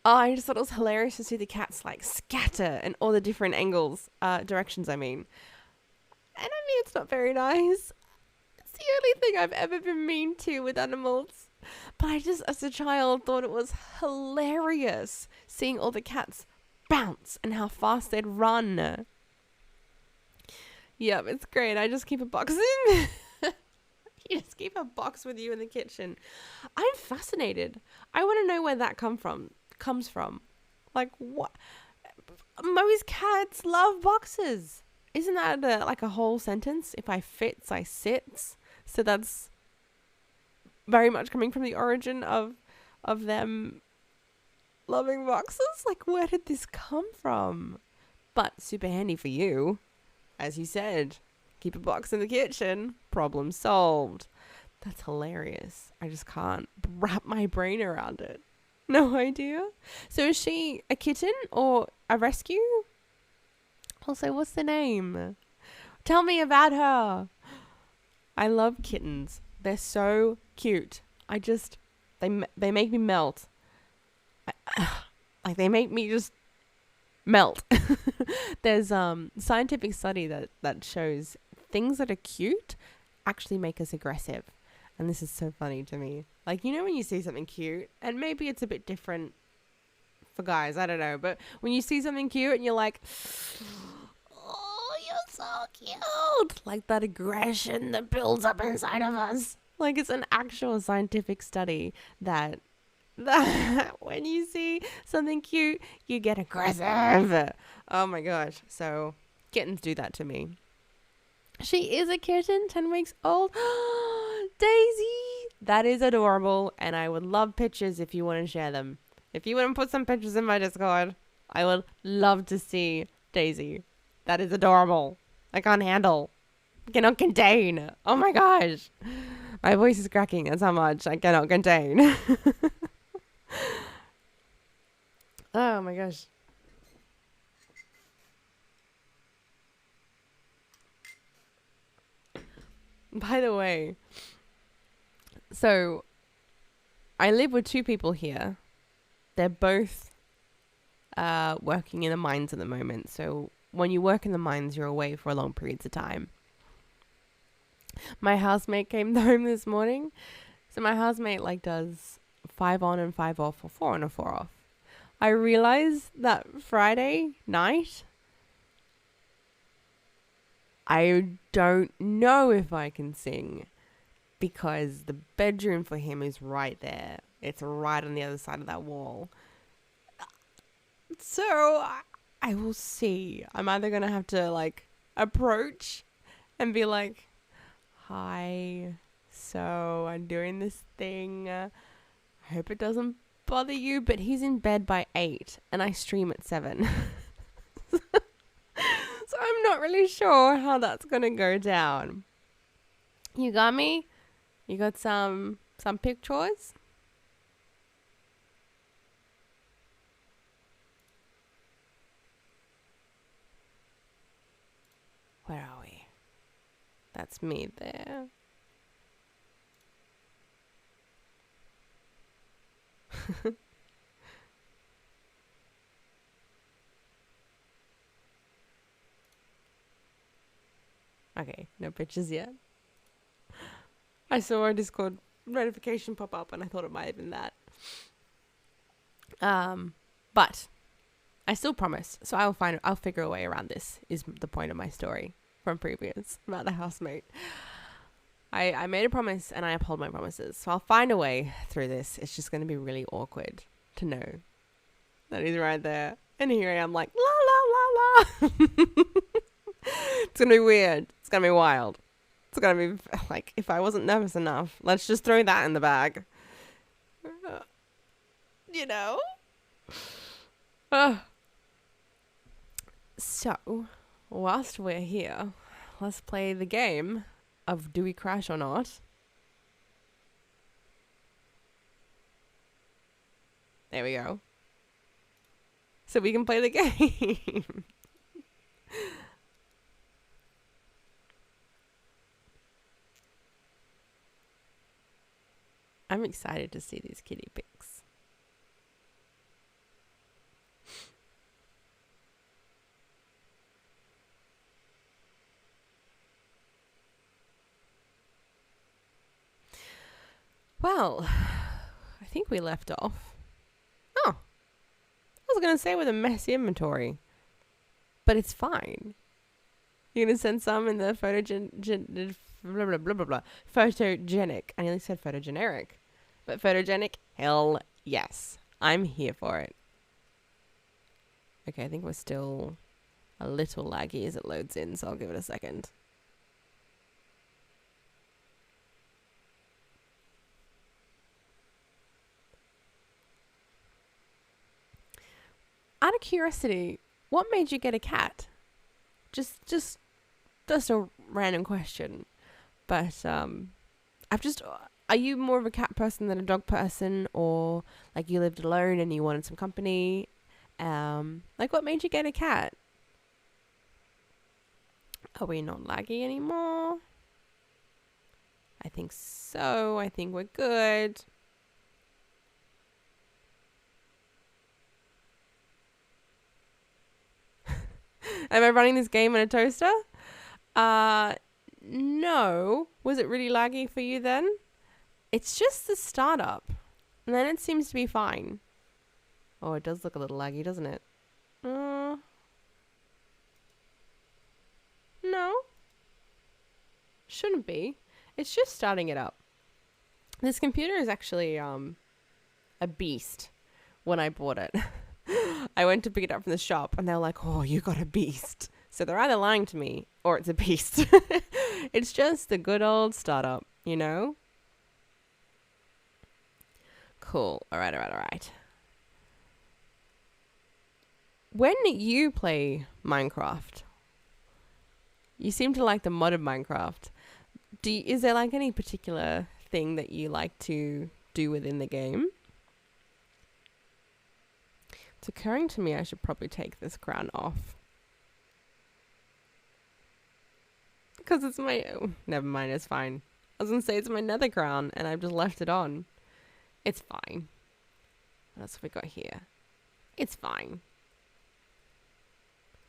thought it was hilarious to see the cats like scatter in all the different directions, I mean. And I mean, it's not very nice. It's the only thing I've ever been mean to with animals. But I just, as a child, thought it was hilarious seeing all the cats bounce and how fast they'd run. Yep, it's great. I just keep a box in. You just keep a box with you in the kitchen. I'm fascinated. I want to know where that comes from. Like, what? Most cats love boxes. Isn't that like a whole sentence? If I fits, I sits. So that's very much coming from the origin of them loving boxes. Like, where did this come from? But super handy for you. As you said, keep a box in the kitchen. Problem solved. That's hilarious. I just can't wrap my brain around it. No idea. So is she a kitten or a rescue? Also, what's the name? Tell me about her. I love kittens. They're so cute. They make me melt. Like, they make me just melt. There's scientific study that shows things that are cute actually make us aggressive. And this is so funny to me. Like, you know, when you see something cute, and maybe it's a bit different for guys, I don't know, but when you see something cute and you're like, oh, you're so cute, like that aggression that builds up inside of us. Like, it's an actual scientific study that when you see something cute, you get aggressive. Oh my gosh. So kittens do that to me. She is a kitten, 10 weeks old. Daisy! That is adorable, and I would love pictures if you want to share them. If you want to put some pictures in my Discord, I would love to see Daisy. That is adorable. I can't handle. I cannot contain. Oh my gosh. My voice is cracking. That's how much I cannot contain. Oh my gosh. By the way, so I live with two people here. They're both working in the mines at the moment. So when you work in the mines, you're away for long periods of time. My housemate came home this morning. So my housemate like does 5 on and 5 off, or 4 on and 4 off. I realized that Friday night, I don't know if I can sing because the bedroom for him is right there. It's right on the other side of that wall. So I will see. I'm either going to have to like approach and be like, hi, so I'm doing this thing. I hope it doesn't bother you, but he's in bed by 8 and I stream at 7. So I'm not really sure how that's going to go down. You got me? You got some pictures? Where are we? That's me there. Okay, no pictures yet. I saw a Discord notification pop up and I thought it might have been that. But I still promise. So I'll figure a way around this, is the point of my story from previous about the housemate. I made a promise and I uphold my promises. So I'll find a way through this. It's just going to be really awkward to know that he's right there. And here I am like, la, la, la, la. It's going to be weird. It's going to be wild. It's going to be like, if I wasn't nervous enough, let's just throw that in the bag. You know? So, whilst we're here, let's play the game of do we crash or not? There we go. so we can play the game. I'm excited to see these kitty pics. Well, I think we left off. Oh, I was going to say with a messy inventory, but it's fine. You're going to send some in the blah, blah, blah, blah, blah. Photogenic. I nearly said photogeneric. But photogenic, hell yes. I'm here for it. Okay, I think we're still a little laggy as it loads in, so I'll give it a second. Out of curiosity, what made you get a cat? Just a random question. But are you more of a cat person than a dog person, or like you lived alone and you wanted some company? Like what made you get a cat? Are we not laggy anymore? I think so. I think we're good. Am I running this game on a toaster? No. Was it really laggy for you then? It's just the startup. And then it seems to be fine. Oh, it does look a little laggy, doesn't it? No. Shouldn't be. It's just starting it up. This computer is actually a beast when I bought it. I went to pick it up from the shop and they were like, oh, you got a beast. So they're either lying to me or it's a beast. It's just the good old startup, you know? Cool. All right. When you play Minecraft, you seem to like the modded Minecraft. Is there like any particular thing that you like to do within the game? It's occurring to me I should probably take this crown off. Because it's my... Oh, never mind, it's fine. I was going to say it's my nether crown and I've just left it on. It's fine. What else have we got here? It's fine.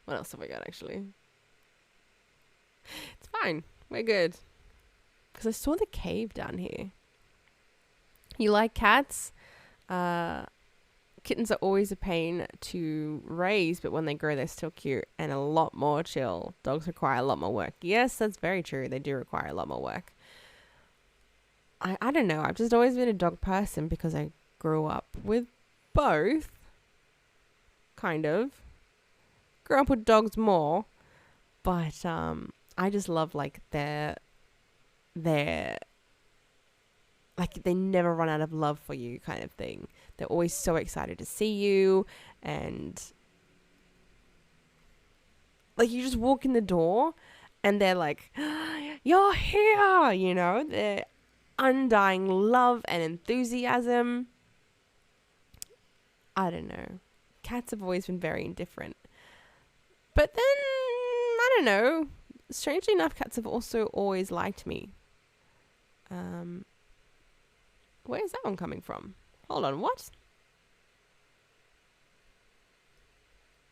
What else have we got actually? It's fine. We're good. Because I saw the cave down here. You like cats? Kittens are always a pain to raise, but when they grow, they're still cute and a lot more chill. Dogs require a lot more work. Yes, that's very true. They do require a lot more work. I don't know. I've just always been a dog person because I grew up with both. Kind of. Grew up with dogs more. But I just love like their like they never run out of love for you kind of thing. They're always so excited to see you, and like you just walk in the door and they're like, you're here, you know, they're undying love and enthusiasm. I don't know. Cats have always been very indifferent. But then, I don't know. Strangely enough, cats have also always liked me. Where's that one coming from? Hold on, what?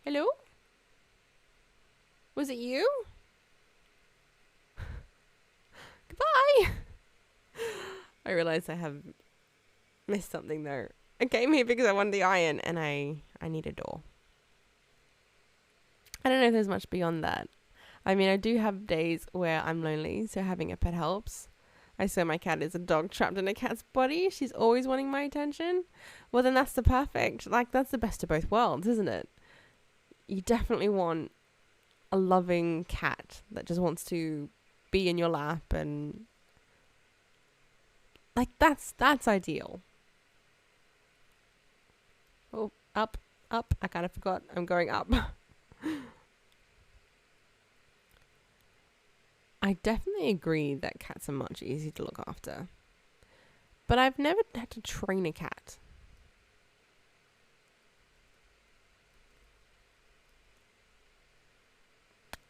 Hello? Was it you? Goodbye! I realized I have missed something there. I came here because I wanted the iron and I need a door. I don't know if there's much beyond that. I mean, I do have days where I'm lonely, so having a pet helps. I swear my cat is a dog trapped in a cat's body. She's always wanting my attention. Well, then that's the perfect, like, that's the best of both worlds, isn't it? You definitely want a loving cat that just wants to be in your lap and, like, that's ideal. Oh, up. I kind of forgot. I'm going up. I definitely agree that cats are much easier to look after. But I've never had to train a cat.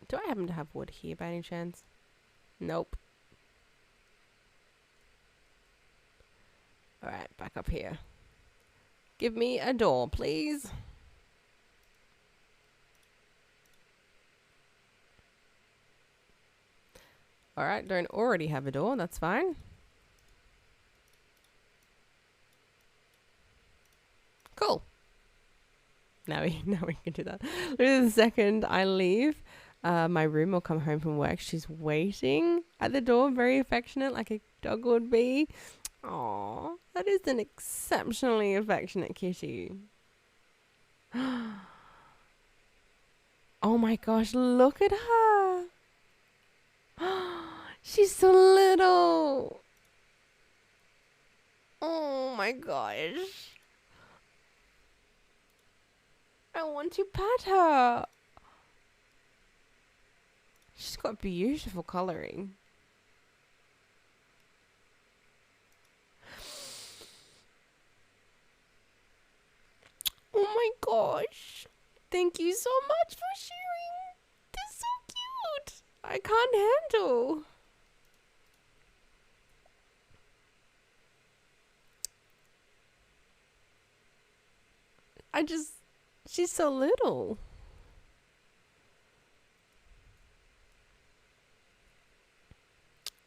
Do I happen to have wood here by any chance? Nope. Alright, back up here. Give me a door, please. Alright, don't already have a door. That's fine. Cool. Now we can do that. Literally the second I leave my room or come home from work, she's waiting at the door, very affectionate, like a dog would be. Aww, that is an exceptionally affectionate kitty. Oh my gosh, look at her. She's so little. Oh my gosh. I want to pet her. She's got beautiful colouring. Oh my gosh. Thank you so much for sharing. This is so cute. I can't handle. She's so little.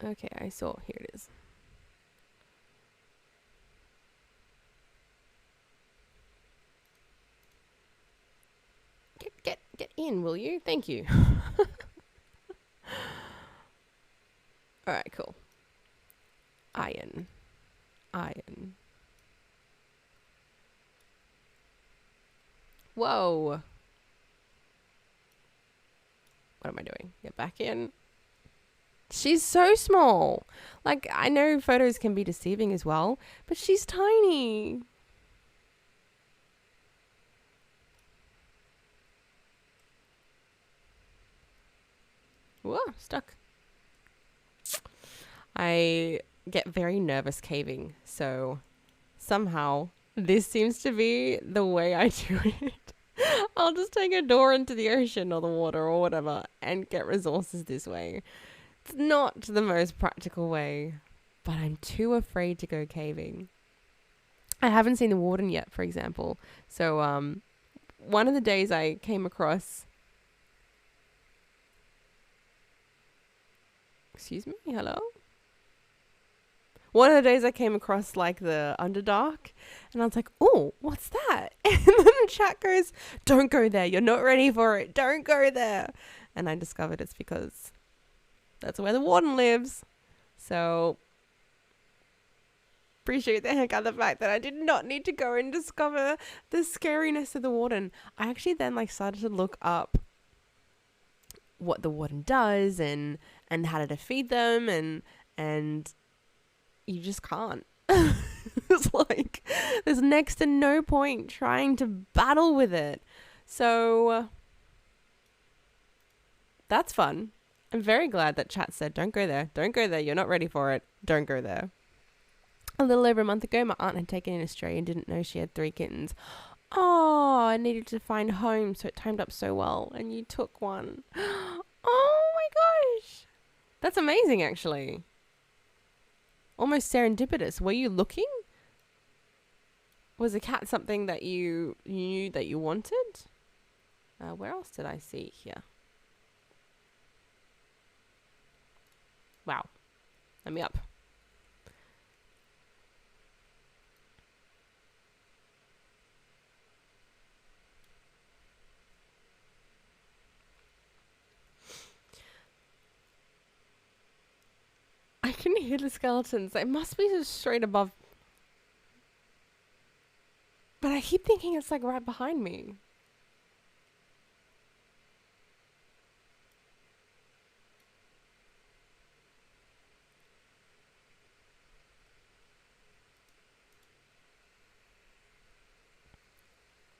Okay, I saw. Here it is. Get in, will you? Thank you. Alright, cool. Iron. Whoa. What am I doing? Get back in. She's so small. Like, I know photos can be deceiving as well, but she's tiny. Whoa, stuck. I get very nervous caving, so somehow this seems to be the way I do it. I'll just take a door into the ocean or the water or whatever and get resources this way. It's not the most practical way, but I'm too afraid to go caving. I haven't seen the warden yet, for example. So one of the days I came across... Excuse me? Hello? One of the days I came across like the Underdark and I was like, oh, what's that? And then the chat goes, don't go there. You're not ready for it. Don't go there. And I discovered it's because that's where the warden lives. So appreciate the heck out of the fact that I did not need to go and discover the scariness of the warden. I actually then like started to look up what the warden does and how to defeat them and you just can't. It's like there's next to no point trying to battle with it. So that's fun. I'm very glad that chat said don't go there. Don't go there. You're not ready for it. Don't go there. A little over a month ago, my aunt had taken in a stray and didn't know she had 3 kittens. Oh, I needed to find home, so it timed up so well. And you took one. Oh my gosh. That's amazing, actually. Almost serendipitous. Were you looking? Was a cat something that you knew that you wanted? Where else did I see here? Wow. Let me up. I can hear the skeletons. It must be just straight above. But I keep thinking it's like right behind me.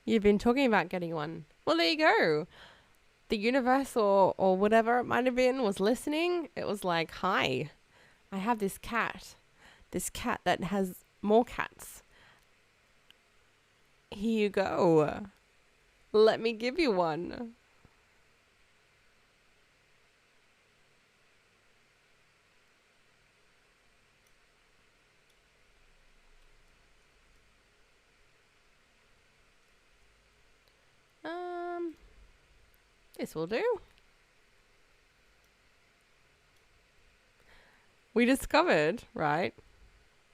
You've been talking about getting one. Well, there you go. The universe or whatever it might have been was listening. It was like, hi, I have this cat. This cat that has more cats. Here you go. Let me give you one. This will do. We discovered, right?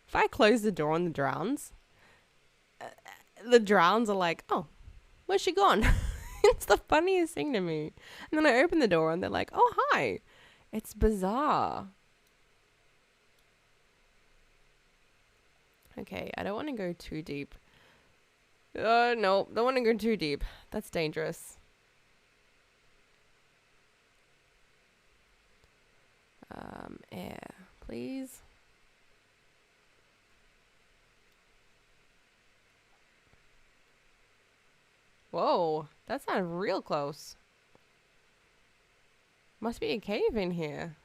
If I close the door on the drowns, the drowns are like, oh, where's she gone? It's the funniest thing to me. And then I open the door and they're like, oh, hi. It's bizarre. Okay, I don't want to go too deep. No, don't want to go too deep. That's dangerous. Air, please. Whoa, that sounded real close. Must be a cave in here.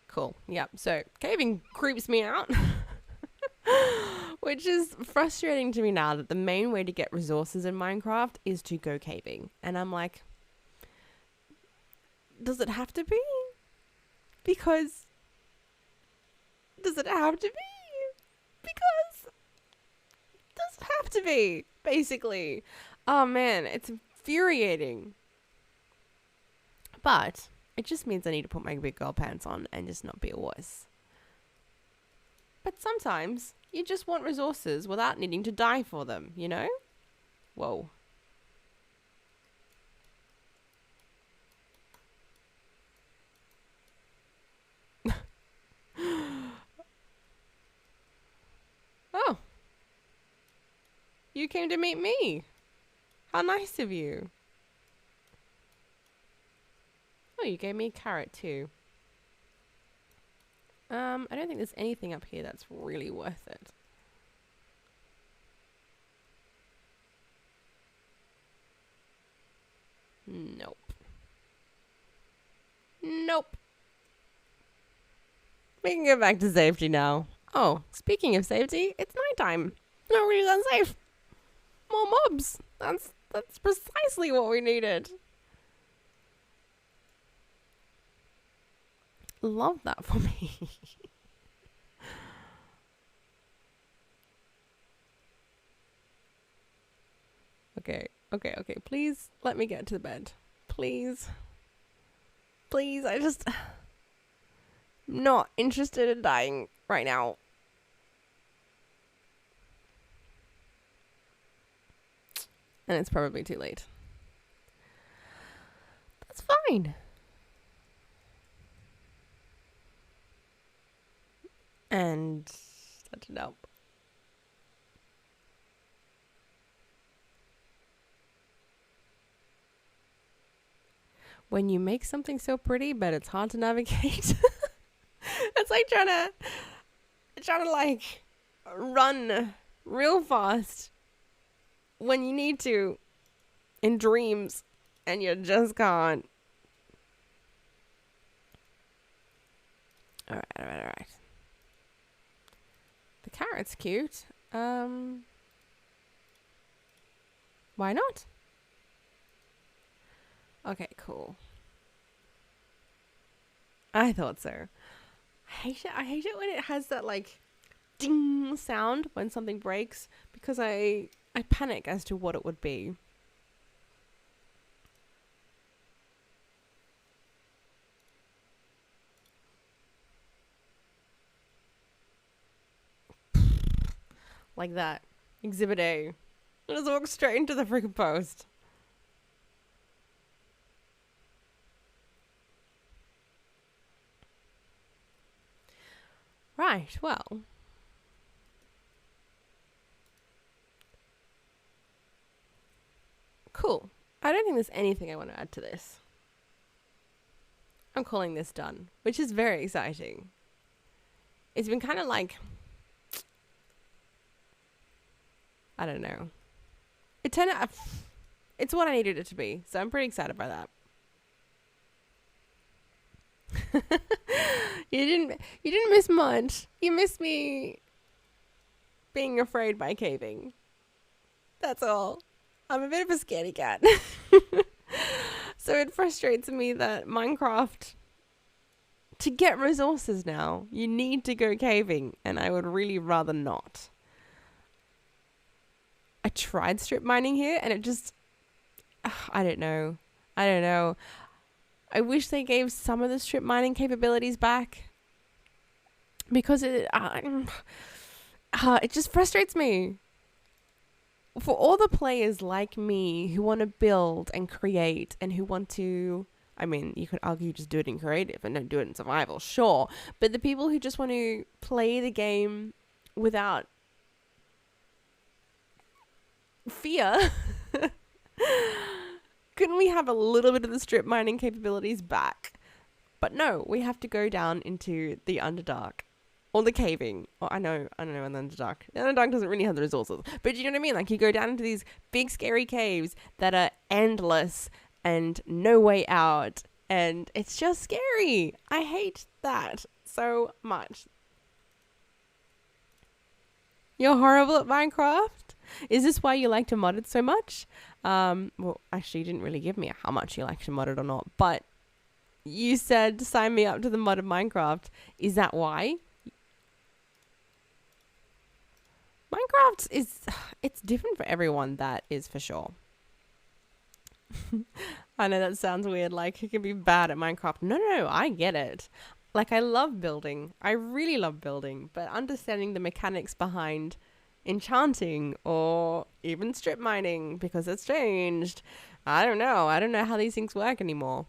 Cool. Yep. So caving creeps me out. Which is frustrating to me now that the main way to get resources in Minecraft is to go caving. And I'm like, does it have to be? Because does it have to be? Because does it have to be? Basically. Oh man, it's infuriating. But it just means I need to put my big girl pants on and just not be a wuss. But sometimes you just want resources without needing to die for them, you know? Whoa. Oh. You came to meet me. How nice of you. Oh, you gave me a carrot too. I don't think there's anything up here that's really worth it. Nope. Nope. We can go back to safety now. Oh, speaking of safety, it's nighttime. Not really unsafe. More mobs. That's precisely what we needed. Love that for me. Okay. Please let me get to the bed. Please. Please, I just not interested in dying right now. And it's probably too late. That's fine. And such a nope. When you make something so pretty, but it's hard to navigate. It's like trying to like run real fast when you need to in dreams and you just can't. All right. The carrot's cute. Why not? Okay, cool. I thought so. I hate it when it has that like ding sound when something breaks because I panic as to what it would be. Like that. Exhibit A. Just walk straight into the freaking post. Right, well. Cool. I don't think there's anything I want to add to this. I'm calling this done, which is very exciting. It's been kind of like, I don't know. It turned out, it's what I needed it to be, so I'm pretty excited by that. You didn't miss much. You missed me being afraid by caving. That's all. I'm a bit of a scaredy cat. So it frustrates me that Minecraft to get resources now. You need to go caving, and I would really rather not. I tried strip mining here, and it just... I don't know. I wish they gave some of the strip mining capabilities back, because it just frustrates me. For all the players like me who want to build and create and who want to... I mean, you could argue just do it in creative and don't do it in survival, sure. But the people who just want to play the game without fear, couldn't we have a little bit of the strip mining capabilities back? But no, we have to go down into the Underdark. Or the caving. Or I know in the Underdark. The Underdark doesn't really have the resources. But you know what I mean? Like, you go down into these big scary caves that are endless and no way out, and it's just scary. I hate that so much. You're horrible at Minecraft? Is this why you like to mod it so much? Well, actually, you didn't really give me how much you like to mod it or not, but you said sign me up to the mod of Minecraft. Is that why? Minecraft it's different for everyone, that is for sure. I know that sounds weird, like you can be bad at Minecraft. No, I get it. Like, I love building. I really love building, but understanding the mechanics behind enchanting or even strip mining, because it's changed. I don't know how these things work anymore.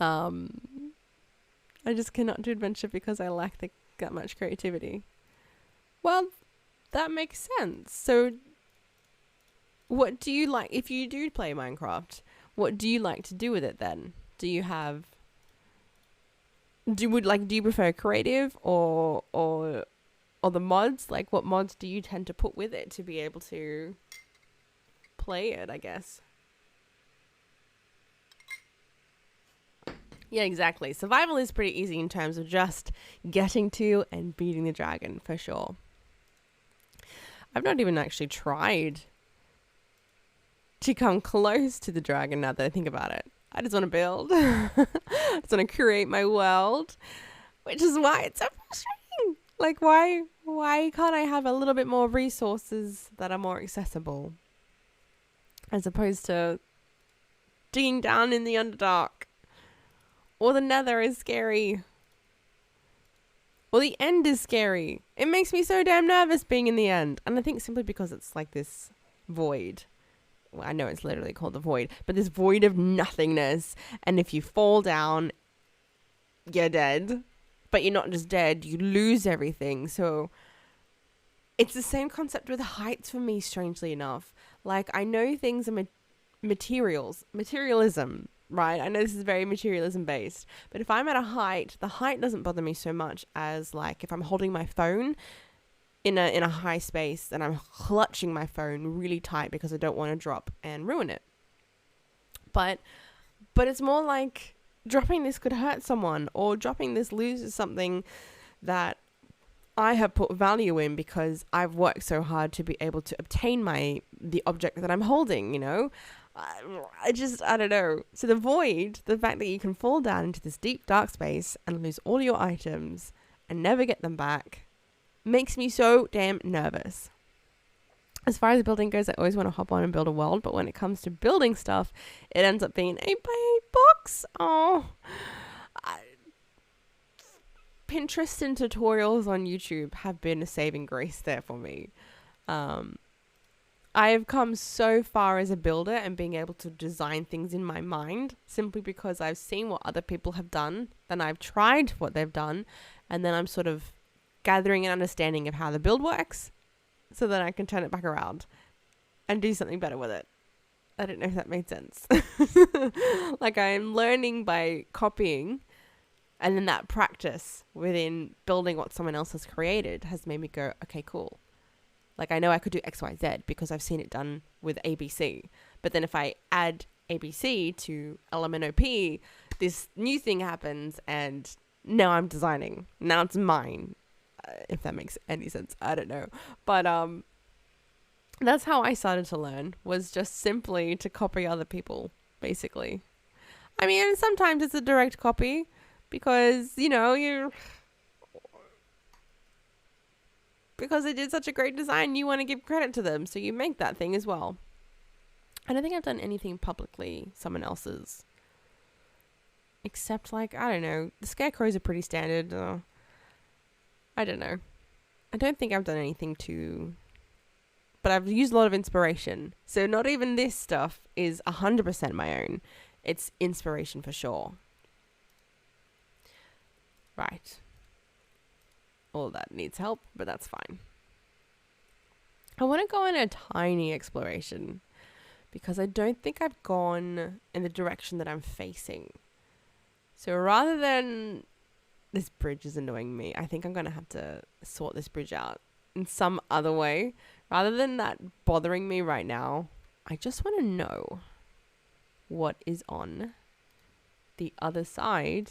I just cannot do adventure because I lack that much creativity. Well, that makes sense. So what do you like, if you do play Minecraft, what do you like to do with it then? Do you prefer creative or the mods? Like, what mods do you tend to put with it to be able to play it, I guess? Yeah, exactly. Survival is pretty easy in terms of just getting to and beating the dragon, for sure. I've not even actually tried to come close to the dragon now that I think about it. I just want to build. I just want to create my world, which is why it's so frustrating. Like, why can't I have a little bit more resources that are more accessible, as opposed to digging down in the Underdark? Or the Nether is scary. Or the end is scary. It makes me so damn nervous being in the end. And I think simply because it's like this void. Well, I know it's literally called the void, but this void of nothingness. And if you fall down, you're dead. But you're not just dead, you lose everything. So it's the same concept with heights for me, strangely enough. Like, I know things are materialism, right? I know this is very materialism based, but if I'm at a height, the height doesn't bother me so much as, like, if I'm holding my phone in a high space and I'm clutching my phone really tight because I don't want to drop and ruin it. But it's more like dropping this could hurt someone, or dropping this loses something that I have put value in because I've worked so hard to be able to obtain the object that I'm holding, you know? I don't know. So the void, the fact that you can fall down into this deep dark space and lose all your items and never get them back, makes me so damn nervous. As far as building goes, I always want to hop on and build a world, but when it comes to building stuff, it ends up being 8x8 box. Oh, Pinterest and tutorials on YouTube have been a saving grace there for me. I have come so far as a builder and being able to design things in my mind simply because I've seen what other people have done, then I've tried what they've done, and then I'm sort of gathering an understanding of how the build works so that I can turn it back around and do something better with it. I don't know if that made sense. Like, I'm learning by copying, and then that practice within building what someone else has created has made me go, okay, cool. Like, I know I could do X, Y, Z because I've seen it done with ABC. But then if I add ABC to LMNOP, this new thing happens, and now I'm designing. Now it's mine. If that makes any sense, I don't know. But that's how I started to learn, was just simply to copy other people, basically. I mean, sometimes it's a direct copy, because, because they did such a great design, you want to give credit to them, so you make that thing as well. I don't think I've done anything publicly someone else's. Except, like, I don't know. The scarecrows are pretty standard. I don't know. I don't think I've done anything too... But I've used a lot of inspiration. So not even this stuff is 100% my own. It's inspiration for sure. Right. All that needs help, but that's fine. I want to go on a tiny exploration because I don't think I've gone in the direction that I'm facing. So rather than... This bridge is annoying me. I think I'm going to have to sort this bridge out in some other way. Rather than that bothering me right now, I just want to know what is on the other side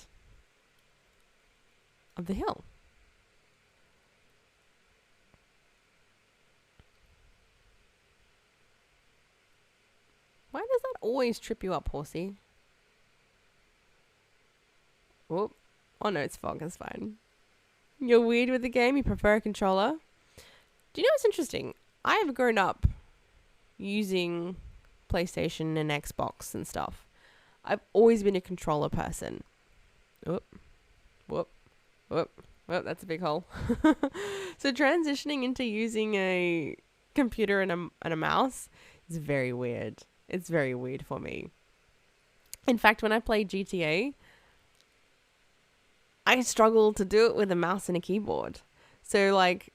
of the hill. Why does that always trip you up, horsey? Whoop. Oh no, it's fog, it's fine. You're weird with the game, you prefer a controller? Do you know what's interesting? I have grown up using PlayStation and Xbox and stuff. I've always been a controller person. Whoop. Whoop. Whoop. Whoop, that's a big hole. So transitioning into using a computer and a mouse is very weird. It's very weird for me. In fact, when I play GTA, I struggle to do it with a mouse and a keyboard. So, like,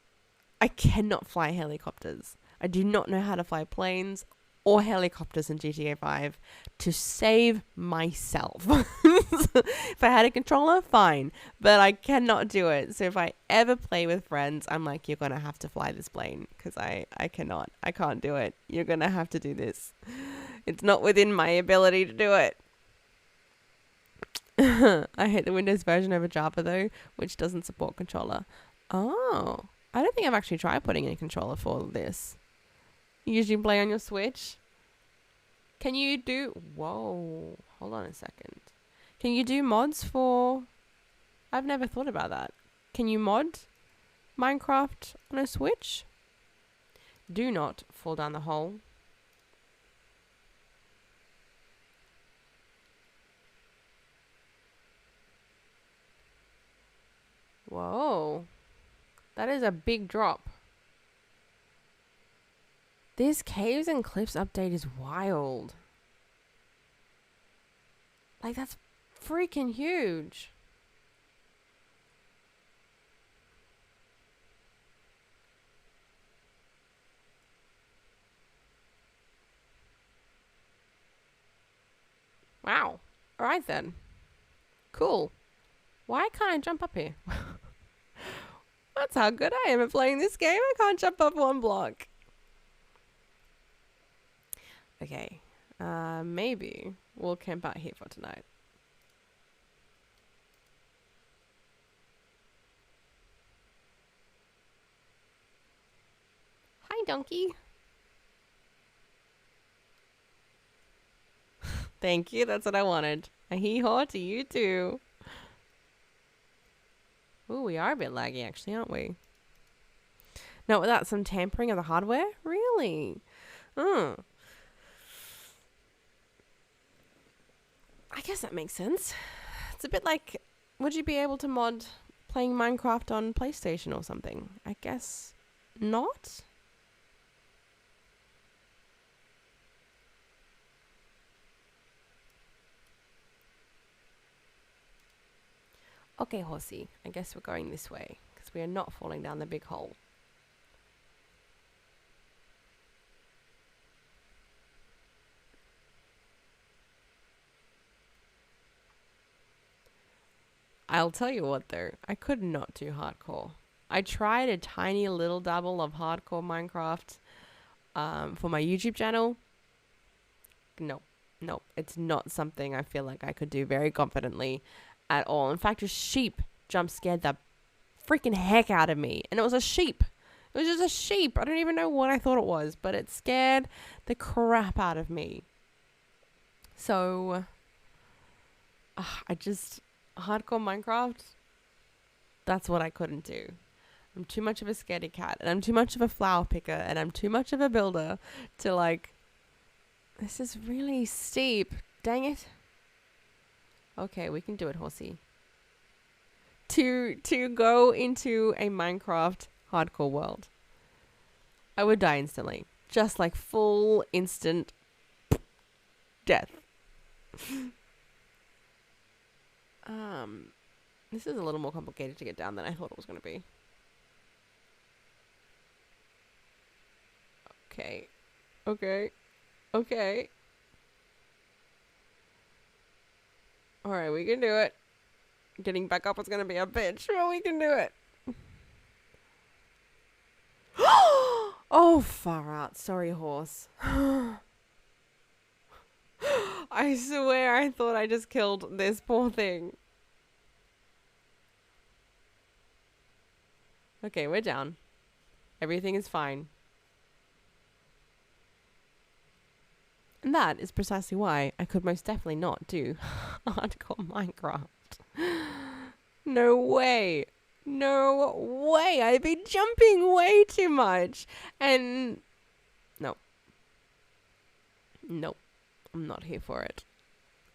I cannot fly helicopters. I do not know how to fly planes or helicopters in GTA 5 to save myself. If I had a controller, fine. But I cannot do it. So if I ever play with friends, I'm like, you're going to have to fly this plane. Because I cannot. I can't do it. You're going to have to do this. It's not within my ability to do it. I hate the Windows version over Java though, which doesn't support controller. Oh, I don't think I've actually tried putting in a controller for this. You usually play on your Switch. Can you do... Whoa, hold on a second. Can you do mods for... I've never thought about that. Can you mod Minecraft on a Switch? Do not fall down the hole. Whoa. That is a big drop. This Caves and Cliffs update is wild. Like, that's freaking huge. Wow. Alright then. Cool. Why can't I jump up here? That's how good I am at playing this game. I can't jump up one block. Okay. Maybe we'll camp out here for tonight. Hi, donkey. Thank you. That's what I wanted. A hee-haw to you too. Ooh, we are a bit laggy actually, aren't we? Not without some tampering of the hardware? Really? I guess that makes sense. It's a bit like, would you be able to mod playing Minecraft on PlayStation or something? I guess not? Okay, horsey. I guess we're going this way, because we are not falling down the big hole. I'll tell you what though, I could not do hardcore. I tried a tiny little dabble of hardcore Minecraft for my YouTube channel. No, it's not something I feel like I could do very confidently at all. In fact, a sheep jump scared the freaking heck out of me. And it was a sheep. It was just a sheep. I don't even know what I thought it was, but it scared the crap out of me. So, hardcore Minecraft, that's what I couldn't do. I'm too much of a scaredy cat, and I'm too much of a flower picker, and I'm too much of a builder to like, this is really steep. Dang it. Okay, we can do it, horsey. To go into a Minecraft hardcore world, I would die instantly. Just like full instant death. This is a little more complicated to get down than I thought it was going to be. Okay. Okay. Okay. Alright, we can do it. Getting back up is going to be a bitch, but we can do it. Oh, far out. Sorry, horse. I swear I thought I just killed this poor thing. Okay, we're down. Everything is fine. And that is precisely why I could most definitely not do hardcore Minecraft. No way. No way. I'd be jumping way too much. And no. Nope. I'm not here for it.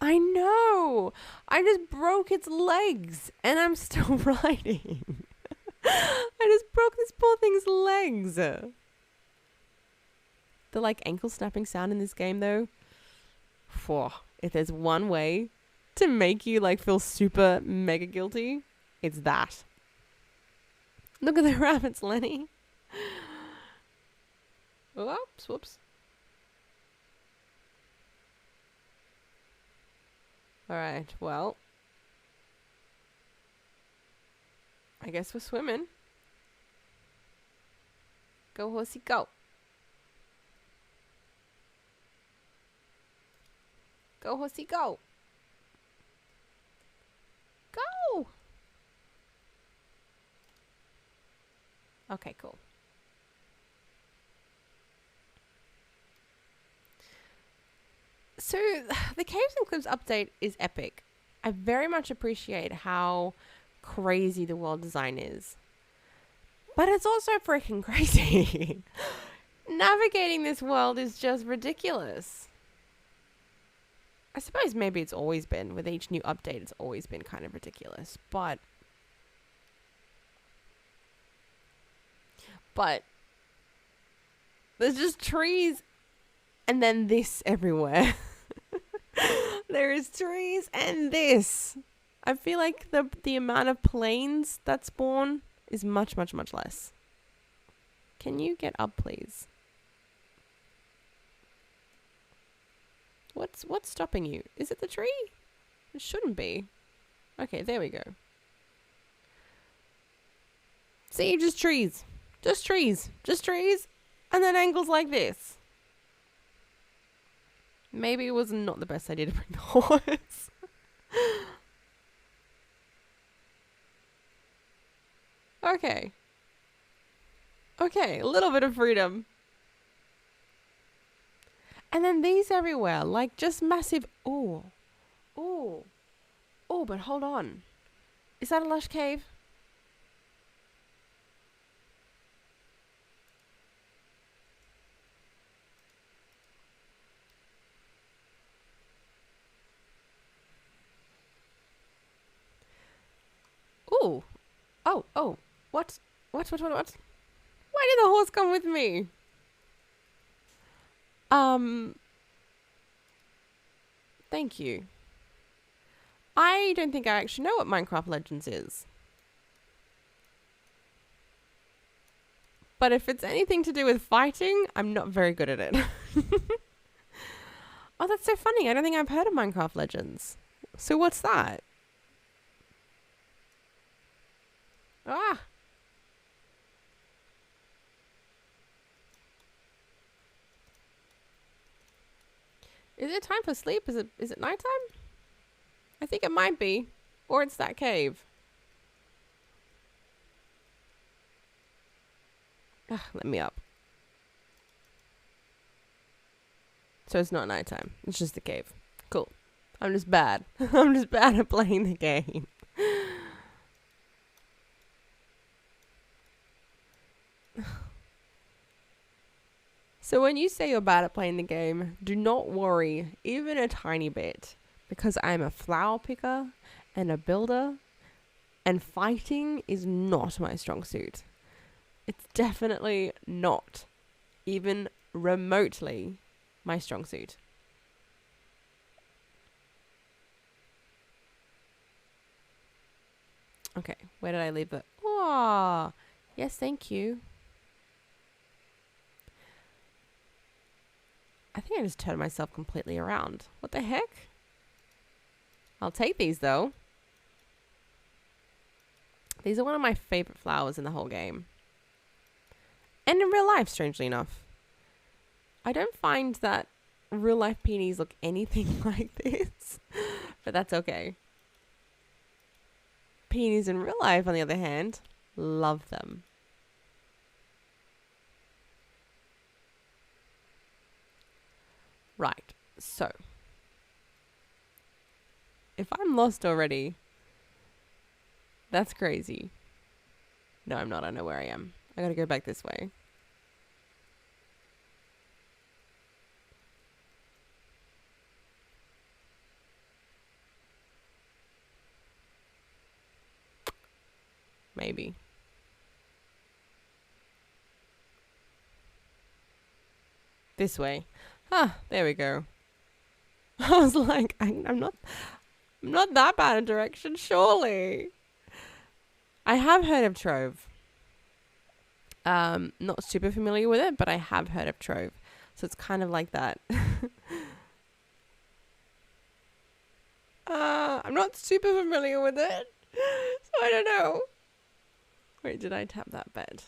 I know. I just broke its legs and I'm still riding. I just broke this poor thing's legs. The like ankle snapping sound in this game though. If there's one way to make you like feel super mega guilty, it's that. Look at the rabbits, Lenny. Whoops, whoops. Alright, well. I guess we're swimming. Go, horsey, go. Go, horsey, go. Go! Okay, cool. So, the Caves and Cliffs update is epic. I very much appreciate how crazy the world design is. But it's also freaking crazy. Navigating this world is just ridiculous. I suppose maybe it's always been. With each new update, it's always been kind of ridiculous. But there's just trees and then this everywhere. There is trees and this. I feel like the amount of planes that spawn is much, much, much less. Can you get up, please? What's stopping you? Is it the tree? It shouldn't be. Okay, there we go. See, just trees. Just trees. Just trees. And then angles like this. Maybe it was not the best idea to bring the horse. Okay. Okay, a little bit of freedom. And then these everywhere, like just massive. Oh, but hold on. Is that a lush cave? Ooh. Oh. What? Why did the horse come with me? Thank you. I don't think I actually know what Minecraft Legends is. But if it's anything to do with fighting, I'm not very good at it. Oh, that's so funny. I don't think I've heard of Minecraft Legends. So what's that? Ah! Is it time for sleep? Is it nighttime? I think it might be. Or it's that cave. Let me up. So it's not nighttime. It's just the cave. Cool. I'm just bad. I'm just bad at playing the game. So when you say you're bad at playing the game, do not worry even a tiny bit, because I'm a flower picker and a builder, and fighting is not my strong suit. It's definitely not even remotely my strong suit. Okay, where did I leave it? Oh, yes, thank you. I think I just turned myself completely around. What the heck? I'll take these though. These are one of my favorite flowers in the whole game. And in real life, strangely enough. I don't find that real life peonies look anything like this, but that's okay. Peonies in real life, on the other hand, love them. Right, so if I'm lost already, that's crazy. No, I'm not. I know where I am. I gotta go back this way. Maybe. This way. Ah, there we go. I was like, I'm not that bad at direction, surely. I have heard of Trove. Not super familiar with it, but I have heard of Trove. So it's kind of like that. I'm not super familiar with it, so I don't know. Wait, did I tap that bed?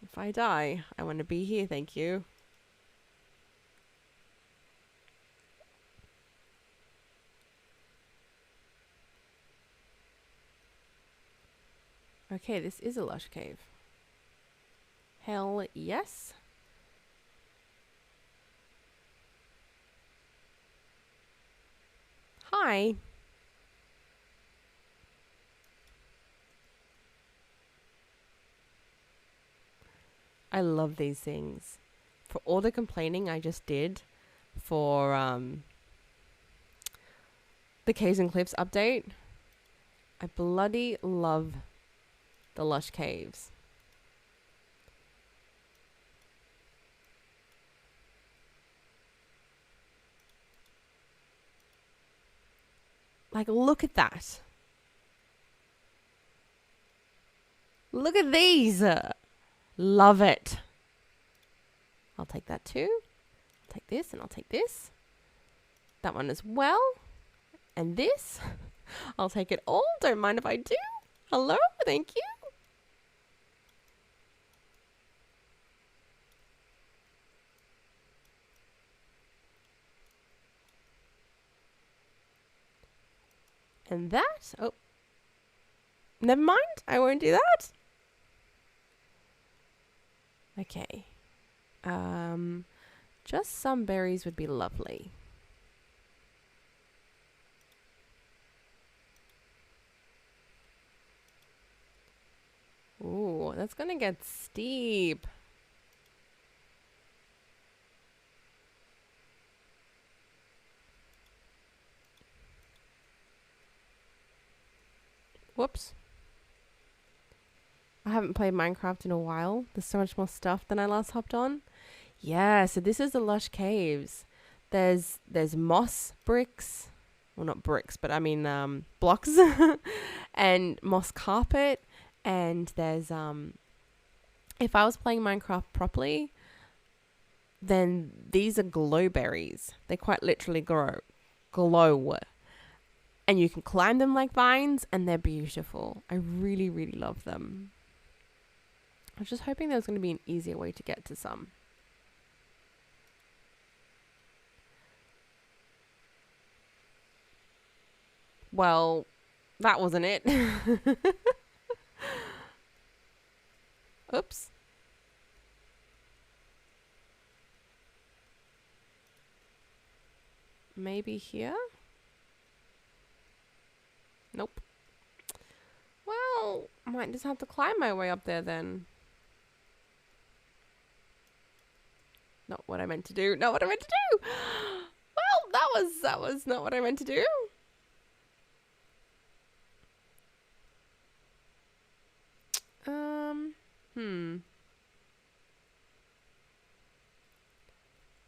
If I die, I want to be here, thank you. Okay, this is a lush cave. Hell yes. Hi. I love these things. For all the complaining I just did for the Caves and Cliffs update, I bloody love the Lush Caves. Like, look at that. Look at these. Love it. I'll take that too. I'll take this and I'll take this. That one as well. And this. I'll take it all. Don't mind if I do. Hello. Thank you. And that. Oh. Never mind. I won't do that. Okay. Just some berries would be lovely. Ooh, that's gonna get steep. Whoops. I haven't played Minecraft in a while. There's so much more stuff than I last hopped on. Yeah, so this is the Lush Caves. There's moss bricks. Well, not bricks, but I mean blocks. And moss carpet. And there's if I was playing Minecraft properly, then these are glow berries. They quite literally glow. And you can climb them like vines, and they're beautiful. I really, really love them. I was just hoping there was going to be an easier way to get to some. Well, that wasn't it. Oops. Maybe here? Nope. Well, I might just have to climb my way up there then. Not what I meant to do. Not what I meant to do. Well, that was not what I meant to do.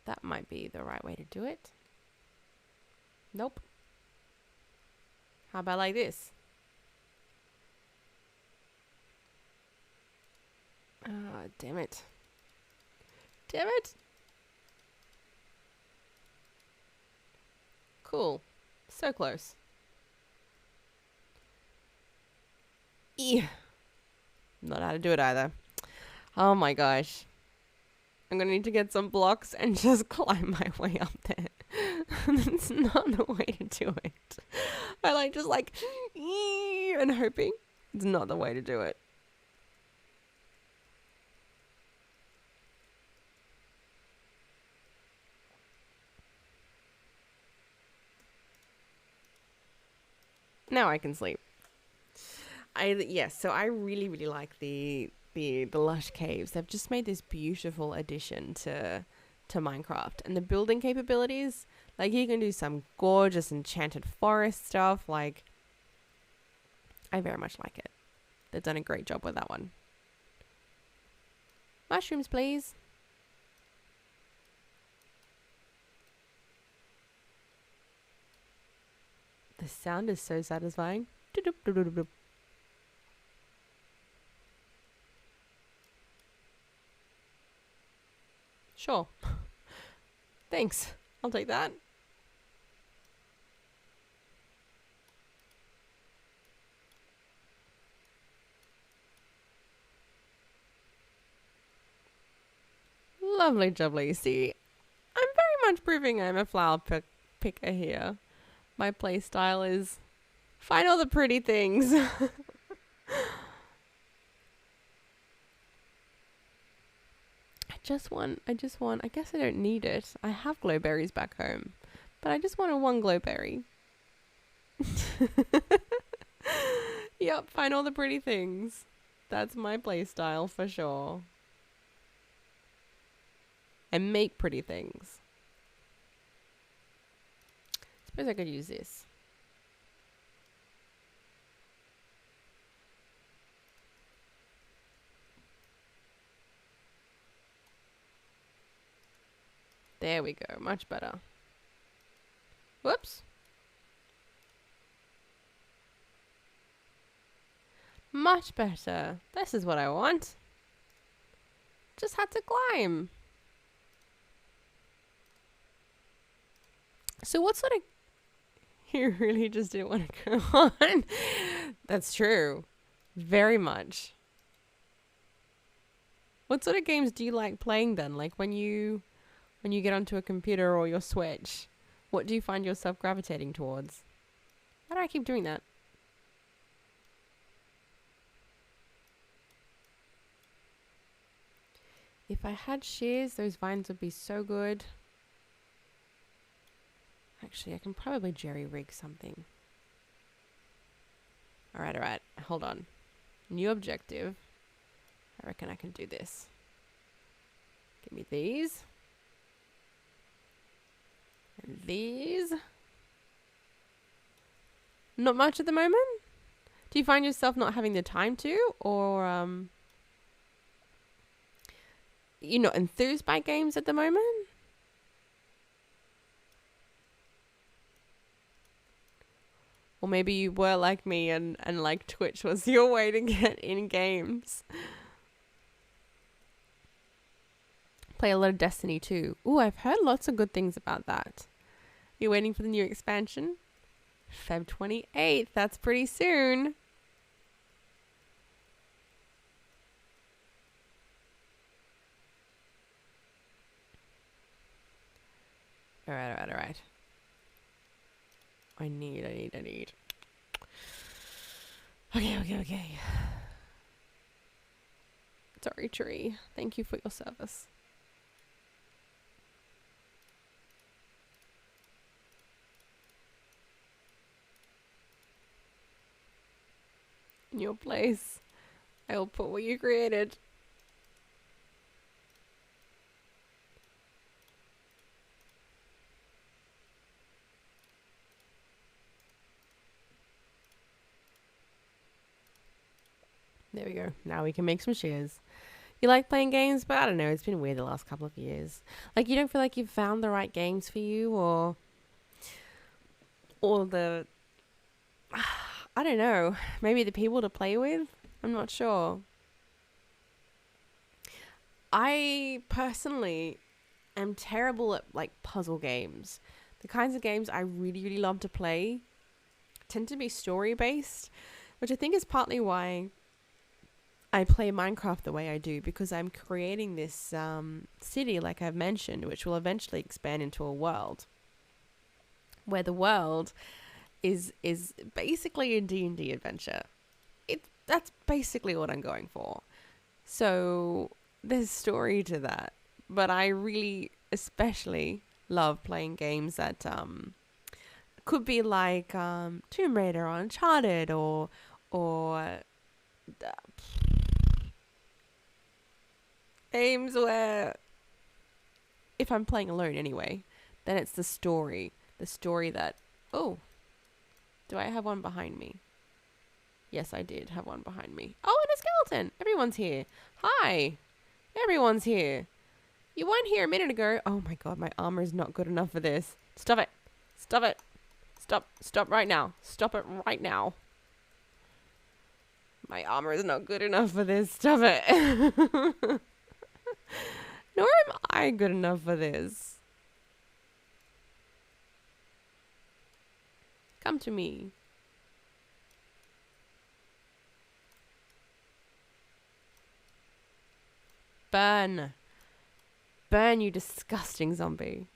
That might be the right way to do it. Nope. How about like this? Ah, damn it. Damn it. Cool. So close. Yeah. Not how to do it either. Oh my gosh. I'm gonna need to get some blocks and just climb my way up there. That's not the way to do it. I like just like and hoping. It's not the way to do it. Now I can sleep. So I really like the Lush caves. They've just made this beautiful addition to Minecraft, and the building capabilities, like you can do some gorgeous enchanted forest stuff. Like, I very much like it. They've done a great job with that one. Mushrooms, please. The sound is so satisfying. Sure. Thanks. I'll take that. Lovely jubbly. See, I'm very much proving I'm a flower picker here. My play style is find all the pretty things. I guess I don't need it. I have glowberries back home, but I just want a 1 glowberry. Yep, find all the pretty things. That's my play style for sure. And make pretty things. Suppose I could use this. There we go. Much better. Whoops. Much better. This is what I want. Just had to climb. So what sort of... You really just didn't want to go on? That's true. Very much. What sort of games do you like playing then? Like when you get onto a computer or your Switch, what do you find yourself gravitating towards? Why do I keep doing that? If I had shears, those vines would be so good. Actually, I can probably jerry-rig something. Alright. Hold on. New objective. I reckon I can do this. Give me these. And these. Not much at the moment? Do you find yourself not having the time to? Or, you're not enthused by games at the moment? Or maybe you were like me and like Twitch was your way to get in games. Play a lot of Destiny too. Ooh, I've heard lots of good things about that. You're waiting for the new expansion? Feb 28th. That's pretty soon. Alright. I need. Okay. Sorry, tree. Thank you for your service. your place. I will put what you created. There we go. Now we can make some shares. You like playing games, but I don't know, it's been weird the last couple of years. Like, you don't feel like you've found the right games for you, or the I don't know, maybe the people to play with? I'm not sure. I personally am terrible at like puzzle games. The kinds of games I really, really love to play tend to be story based, which I think is partly why I play Minecraft the way I do, because I'm creating this city, like I've mentioned, which will eventually expand into a world where the world is basically a D&D adventure. That's basically what I'm going for. So there's story to that, but I really especially love playing games that could be like Tomb Raider or Uncharted or games where, if I'm playing alone anyway, then it's the story that, oh, do I have one behind me? Yes, I did have one behind me. Oh, and a skeleton. Everyone's here. Hi. Everyone's here. You weren't here a minute ago. Oh my god, my armor is not good enough for this. Stop it. Stop it. Stop right now. Stop it right now. My armor is not good enough for this. Stop it. Nor am I good enough for this. Come to me. Burn. Burn, you disgusting zombie.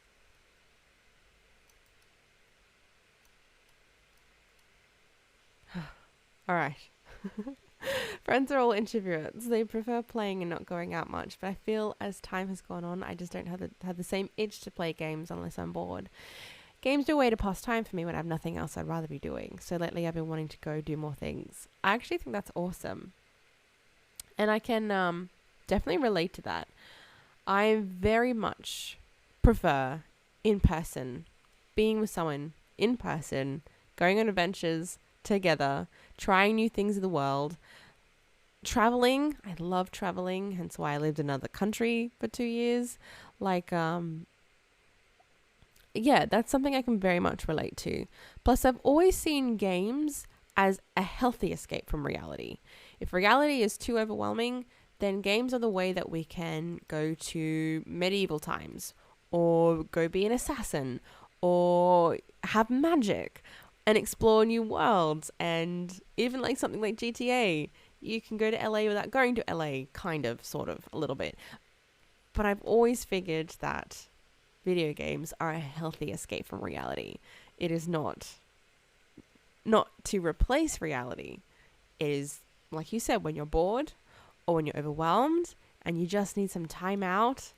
Alright. Friends are all introverts. They prefer playing and not going out much, but I feel as time has gone on, I just don't have the same itch to play games unless I'm bored. Games are a way to pass time for me when I have nothing else I'd rather be doing. So lately I've been wanting to go do more things. I actually think that's awesome. And I can definitely relate to that. I very much prefer in person, being with someone in person, going on adventures together, trying new things in the world, traveling. I love traveling, hence why I lived in another country for 2 years. Like, yeah, that's something I can very much relate to. Plus, I've always seen games as a healthy escape from reality. If reality is too overwhelming, then games are the way that we can go to medieval times, or go be an assassin, or have magic, and explore new worlds. And even like something like GTA, you can go to LA without going to LA, kind of, sort of, a little bit. But I've always figured that video games are a healthy escape from reality. It is not to replace reality. It is, like you said, when you're bored or when you're overwhelmed and you just need some time out,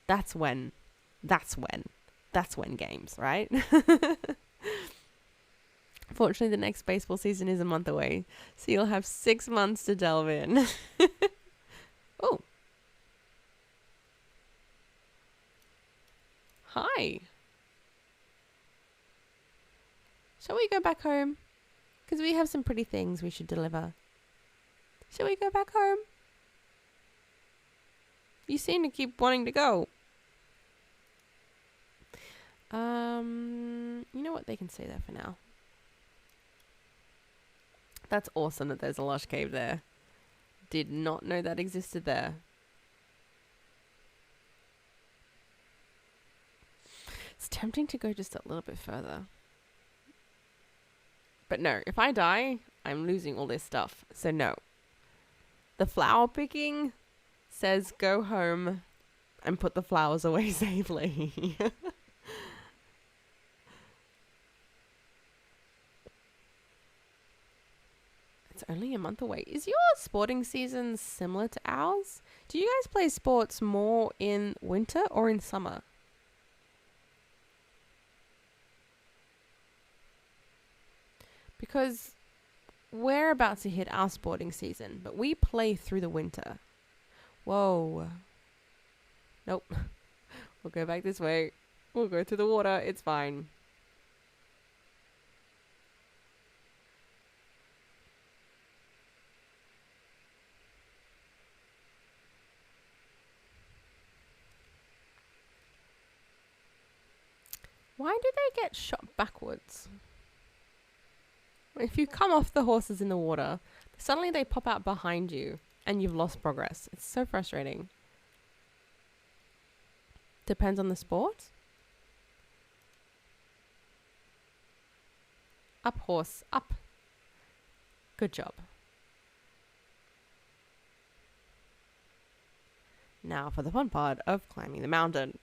that's when games, right? Fortunately, the next baseball season is a month away, so you'll have 6 months to delve in. Oh. Hi. Shall we go back home? Because we have some pretty things we should deliver. Shall we go back home? You seem to keep wanting to go. You know what? They can stay there for now. That's awesome that there's a Lush cave there. Did not know that existed there. It's tempting to go just a little bit further. But no, if I die, I'm losing all this stuff. So no. The flower picking says go home and put the flowers away safely. It's only a month away. Is your sporting season similar to ours? Do you guys play sports more in winter or in summer? Because we're about to hit our sporting season, but we play through the winter. Whoa. Nope. We'll go back this way. We'll go through the water. It's fine. Why do they get shot backwards? If you come off the horses in the water, suddenly they pop out behind you and you've lost progress. It's so frustrating. Depends on the sport. Up, horse, up. Good job. Now for the fun part of climbing the mountain.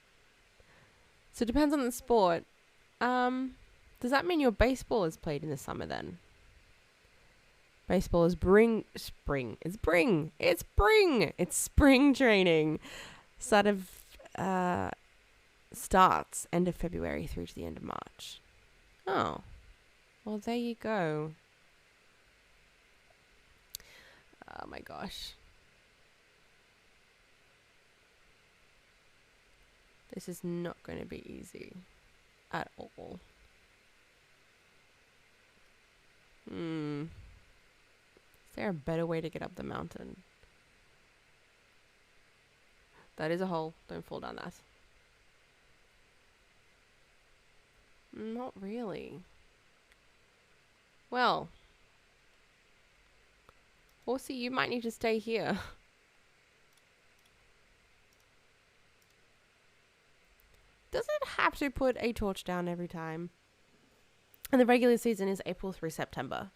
So it depends on the sport. Does that mean your baseball is played in the summer then? Baseball is spring. It's spring training. Starts end of February through to the end of March. Oh. Well, there you go. Oh my gosh. This is not going to be easy at all. Is there a better way to get up the mountain? That is a hole. Don't fall down that. Not really. Well, Horsey, you might need to stay here. Does it have to put a torch down every time? And the regular season is April through September.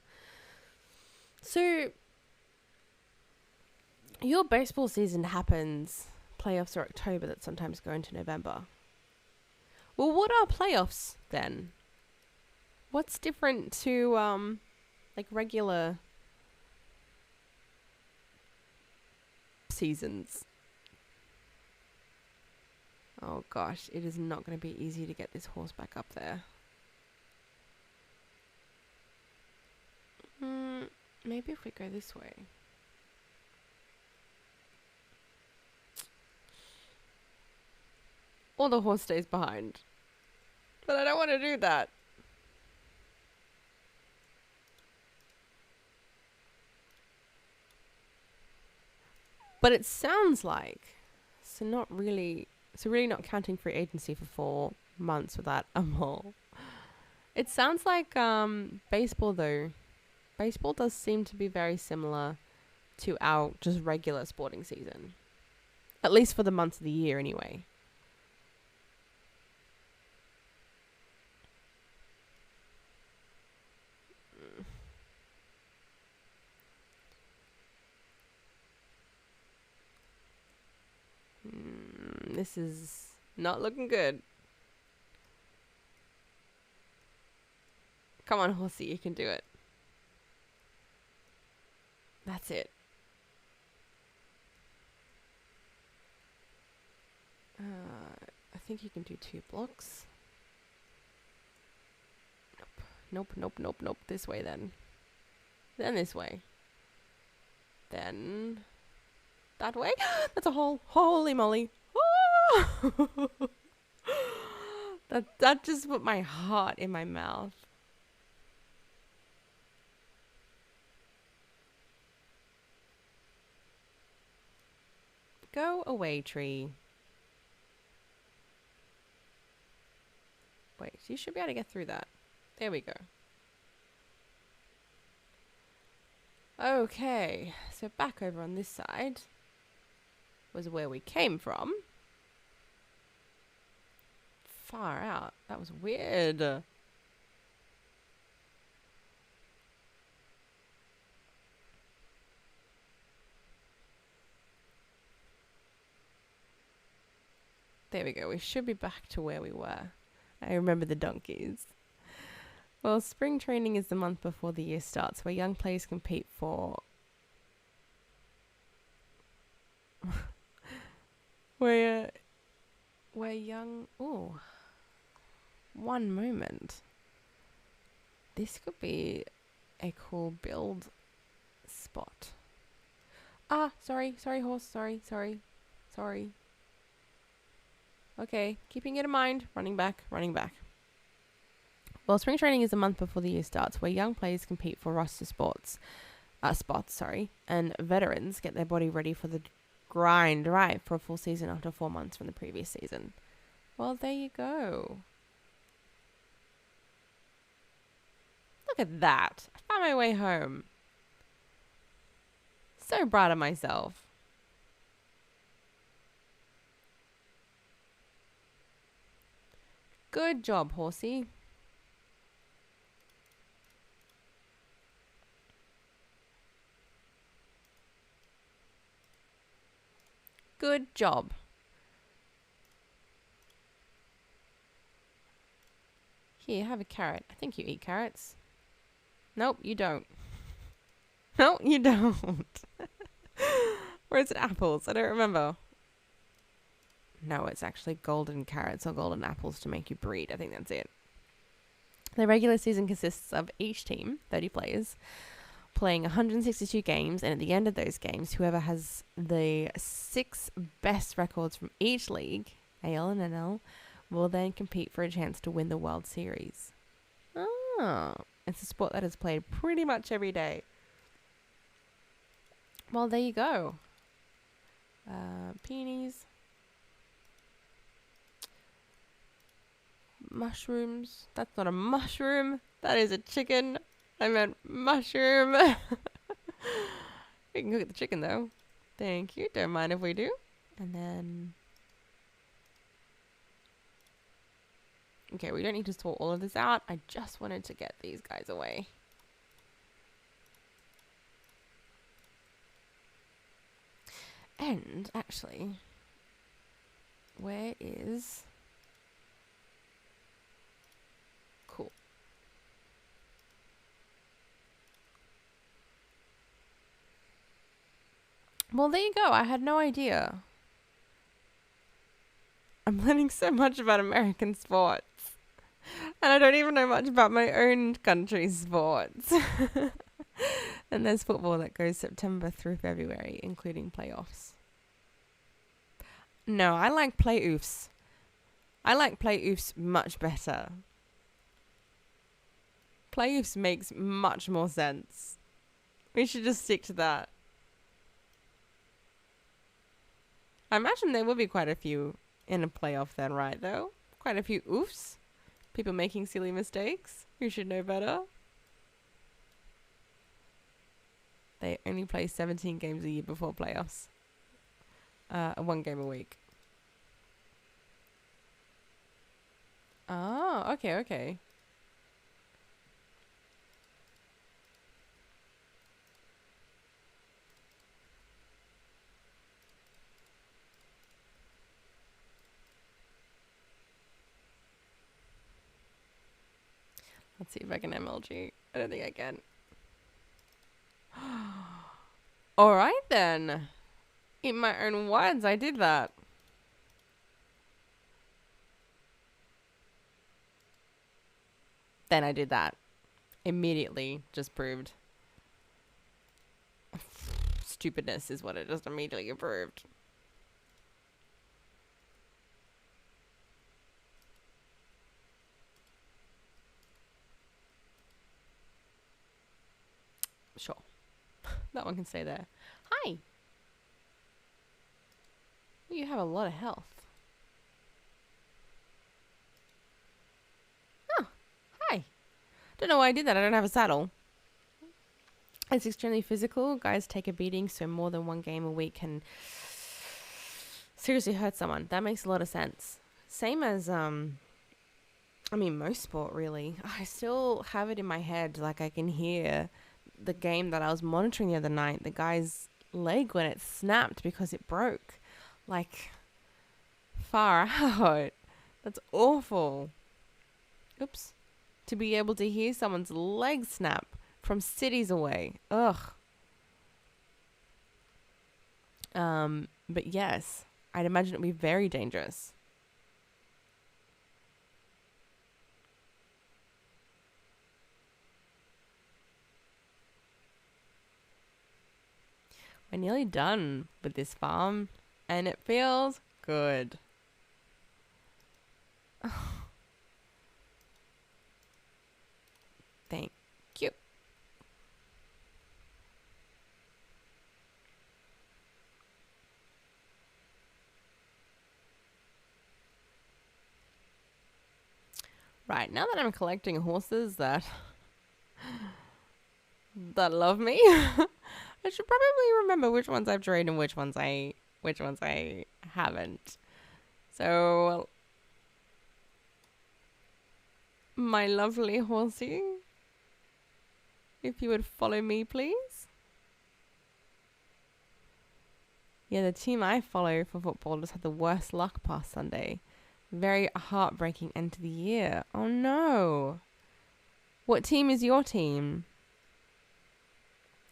So, your baseball season happens, playoffs are October that sometimes go into November. Well, what are playoffs then? What's different to, like regular seasons? Oh gosh, it is not going to be easy to get this horse back up there. Maybe if we go this way. Or the horse stays behind. But I don't want to do that. But it sounds like, so really not counting free agency for 4 months without a mole. It sounds like baseball though. Baseball does seem to be very similar to our just regular sporting season. At least for the months of the year anyway. This is not looking good. Come on, horsey, you can do it. That's it. I think you can do 2 blocks. Nope. This way then. Then this way. Then that way. That's a hole. Holy moly. Oh! that just put my heart in my mouth. Go away, tree. Wait, you should be able to get through that. There we go. Okay, so back over on this side was where we came from. Far out. That was weird. There we go. We should be back to where we were. I remember the donkeys. Well, spring training is the month before the year starts, where young players compete for... where young... Oh. One moment. This could be a cool build spot. Ah, sorry, horse, sorry. Okay, keeping it in mind. Running back. Well, spring training is a month before the year starts, where young players compete for roster spots, and veterans get their body ready for the grind, right, for a full season after 4 months from the previous season. Well, there you go. Look at that. I found my way home. So proud of myself. Good job, horsey. Good job. Here, have a carrot. I think you eat carrots. Nope, you don't. No, you don't. Or is it apples? I don't remember. No, it's actually golden carrots or golden apples to make you breed. I think that's it. The regular season consists of each team, 30 players, playing 162 games, and at the end of those games, whoever has the 6 best records from each league, AL and NL, will then compete for a chance to win the World Series. Oh, it's a sport that is played pretty much every day. Well, there you go. Peonies. Mushrooms. That's not a mushroom. That is a chicken. I meant mushroom. We can cook the chicken though. Thank you. Don't mind if we do. And then... Okay, we don't need to sort all of this out. I just wanted to get these guys away. And, actually, where is... Cool. Well, there you go. I had no idea. I'm learning so much about American sports. And I don't even know much about my own country's sports. And there's football that goes September through February, including playoffs. No, I like playoffs. I like playoffs much better. Playoffs makes much more sense. We should just stick to that. I imagine there will be quite a few in a playoff then, right, though? Quite a few oofs. People making silly mistakes. Who should know better? They only play 17 games a year before playoffs. 1 game a week. Oh, okay. Let's see if I can MLG. I don't think I can. Alright then. In my own words, I did that. Then I did that. Immediately just proved. Stupidness is what it just immediately proved. Sure. That one can stay there. Hi. You have a lot of health. Oh, hi. Don't know why I did that. I don't have a saddle. It's extremely physical. Guys take a beating, so more than 1 game a week can seriously hurt someone. That makes a lot of sense. Same as, most sport, really. I still have it in my head. Like, I can hear the game that I was monitoring the other night, the guy's leg when it snapped because it broke. Like, far out. That's awful. Oops. To be able to hear someone's leg snap from cities away. Ugh. But yes, I'd imagine it would be very dangerous. We're nearly done with this farm, and it feels good. Thank you. Right, now that I'm collecting horses that love me, I should probably remember which ones I've trained and which ones I haven't. So, my lovely horsey, if you would follow me, please. Yeah, the team I follow for football just had the worst luck past Sunday. Very heartbreaking end to the year. Oh no. What team is your team?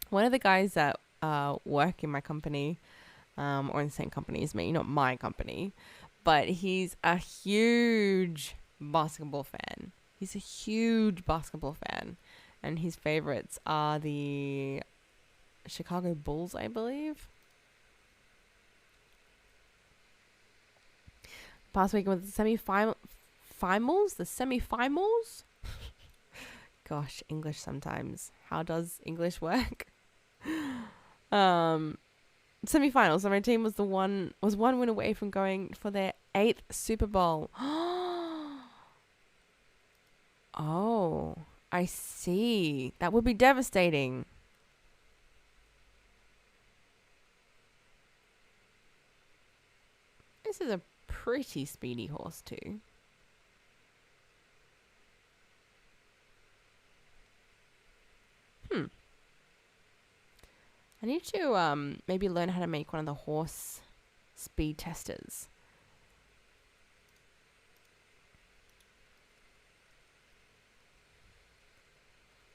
One of the guys that work in my company, or in the same company as me, not my company, but he's a huge basketball fan. He's a huge basketball fan. And his favorites are the Chicago Bulls, I believe. Past week was the semi-finals? Gosh, English sometimes. How does English work? Semi-finals. So my team was one win away from going for their 8th Super Bowl. Oh, I see. That would be devastating. This is a pretty speedy horse too. I need to maybe learn how to make one of the horse speed testers.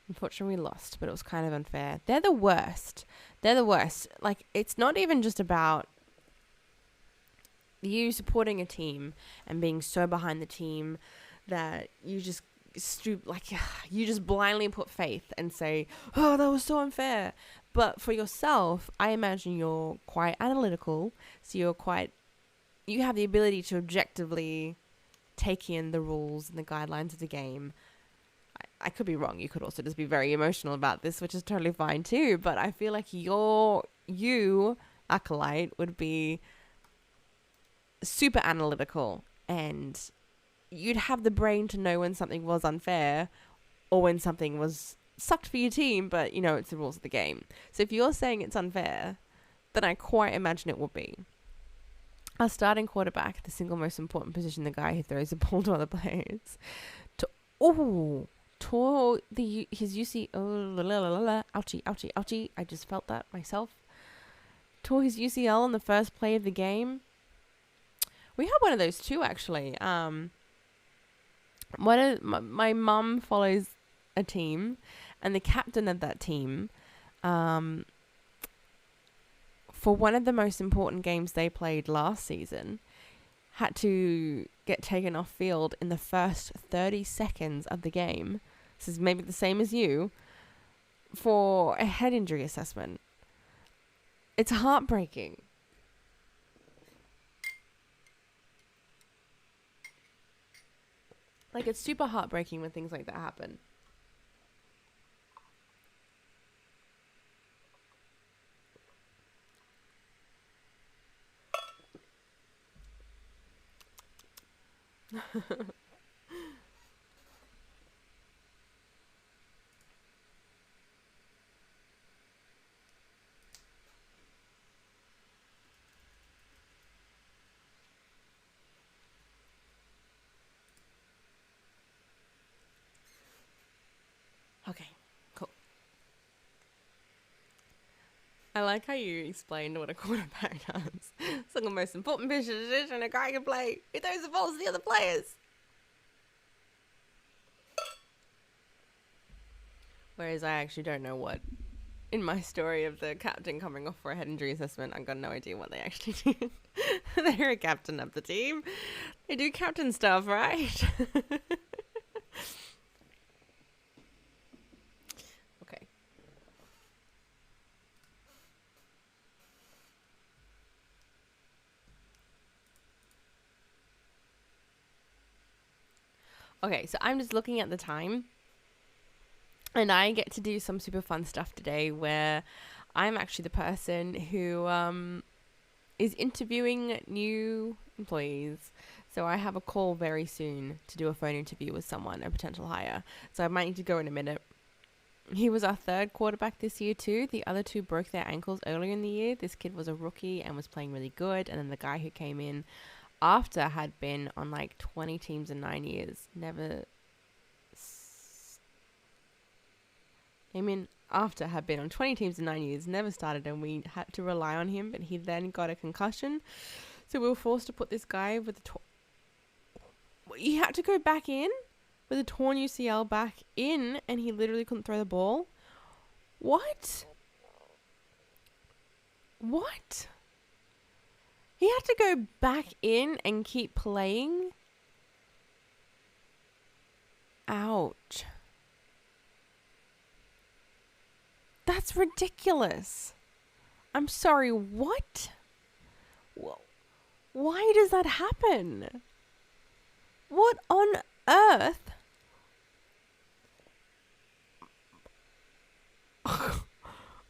Unfortunately, we lost, but it was kind of unfair. They're the worst. Like, it's not even just about you supporting a team and being so behind the team that you just you just blindly put faith and say, oh, that was so unfair. But for yourself, I imagine you're quite analytical, so you have the ability to objectively take in the rules and the guidelines of the game. I could be wrong. You could also just be very emotional about this, which is totally fine too. But I feel like you, Acolyte, would be super analytical, and you'd have the brain to know when something was unfair or when something was sucked for your team, but it's the rules of the game. So if you're saying it's unfair, then I quite imagine it would be. Our starting quarterback, the single most important position, the guy who throws the ball to other players, tore his UC. Ouchie! I just felt that myself. Tore his UCL in the first play of the game. We had one of those too, actually. My mum follows a team, and the captain of that team, for one of the most important games they played last season, had to get taken off field in the first 30 seconds of the game. This is maybe the same as you, for a head injury assessment. It's heartbreaking. Like, it's super heartbreaking when things like that happen. Okay, cool. I like how you explained what a quarterback does. It's like the most important position a guy can play. He throws the balls to the other players. Whereas I actually don't know what, in my story of the captain coming off for a head injury assessment, I've got no idea what they actually did. They're a captain of the team. They do captain stuff, right? Okay. Okay, so I'm just looking at the time, and I get to do some super fun stuff today where I'm actually the person who is interviewing new employees. So I have a call very soon to do a phone interview with someone, a potential hire. So I might need to go in a minute. He was our third quarterback this year too. The other two broke their ankles earlier in the year. This kid was a rookie and was playing really good. And then the guy who came in after had been on like 20 teams in 9 years. Came in after had been on 20 teams in 9 years, never started, and we had to rely on him. But he then got a concussion. So we were forced to put this guy with he had to go back in with a torn UCL back in, and he literally couldn't throw the ball. What? What? He had to go back in and keep playing? Ouch. That's ridiculous. I'm sorry, what? Why does that happen? What on earth?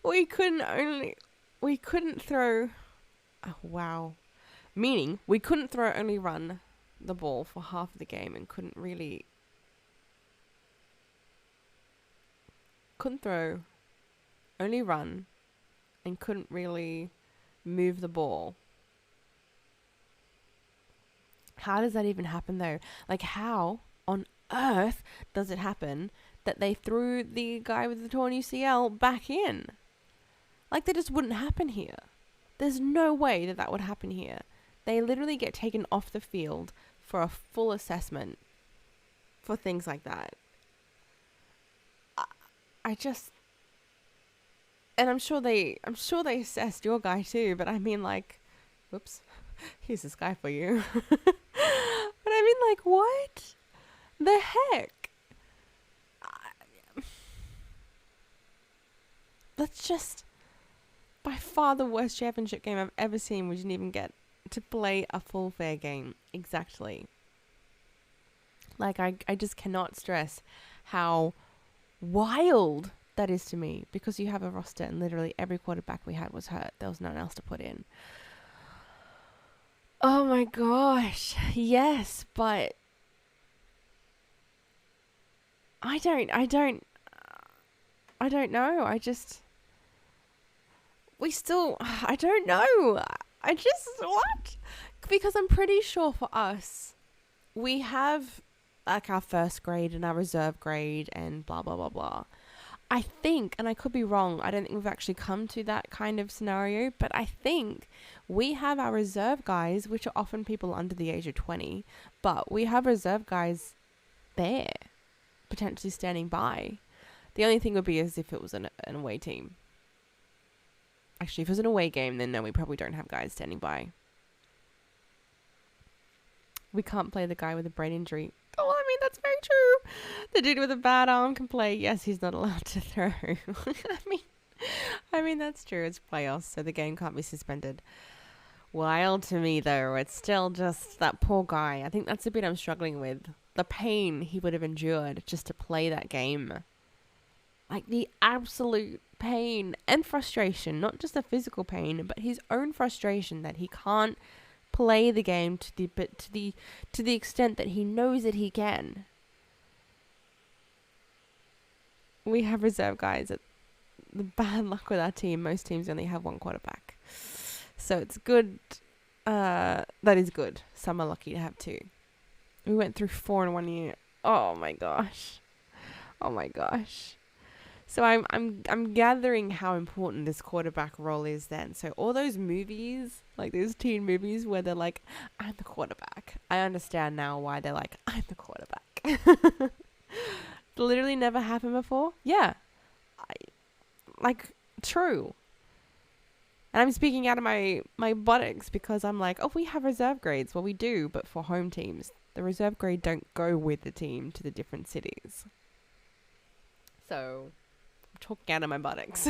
We couldn't throw. Oh, wow. Meaning, we couldn't only run the ball for half of the game and couldn't throw, only run, and couldn't really move the ball. How does that even happen though? Like, how on earth does it happen that they threw the guy with the torn UCL back in? Like, that just wouldn't happen here. There's no way that would happen here. They literally get taken off the field for a full assessment for things like that. And I'm sure they assessed your guy too, but I mean, like, whoops, here's this guy for you. But I mean, like, what the heck? That's just by far the worst championship game I've ever seen. We didn't even get to play a full fair game. Exactly. Like, I just cannot stress how wild that is to me, because you have a roster and literally every quarterback we had was hurt. There was no one else to put in. Oh my gosh. Yes, but I don't know. I don't know. What? Because I'm pretty sure for us, we have like our first grade and our reserve grade and blah, blah, blah, blah. I think, and I could be wrong, I don't think we've actually come to that kind of scenario, but I think we have our reserve guys, which are often people under the age of 20, but we have reserve guys there, potentially standing by. The only thing would be as if it was an away team. Actually, if it was an away game, then no, we probably don't have guys standing by. We can't play the guy with a brain injury. Oh, I mean, that's very true. The dude with a bad arm can play. Yes, he's not allowed to throw. I mean, that's true. It's playoffs, so the game can't be suspended. Wild to me, though. It's still just that poor guy. I think that's the bit I'm struggling with. The pain he would have endured just to play that game. Like, the absolute pain and frustration. Not just the physical pain, but his own frustration that he can't play the game to the extent that he knows that he can. We have reserve guys. The bad luck with our team, most teams only have one quarterback, so it's good. That is good. Some are lucky to have two. We went through 4 in 1 year. Oh my gosh. So I'm gathering how important this quarterback role is then. So all those movies, like those teen movies where they're like, I'm the quarterback. I understand now why they're like, I'm the quarterback. Literally never happened before. Yeah. True. And I'm speaking out of my buttocks because I'm like, oh, we have reserve grades. Well, we do, but for home teams. The reserve grade don't go with the team to the different cities. So talking out of my buttocks.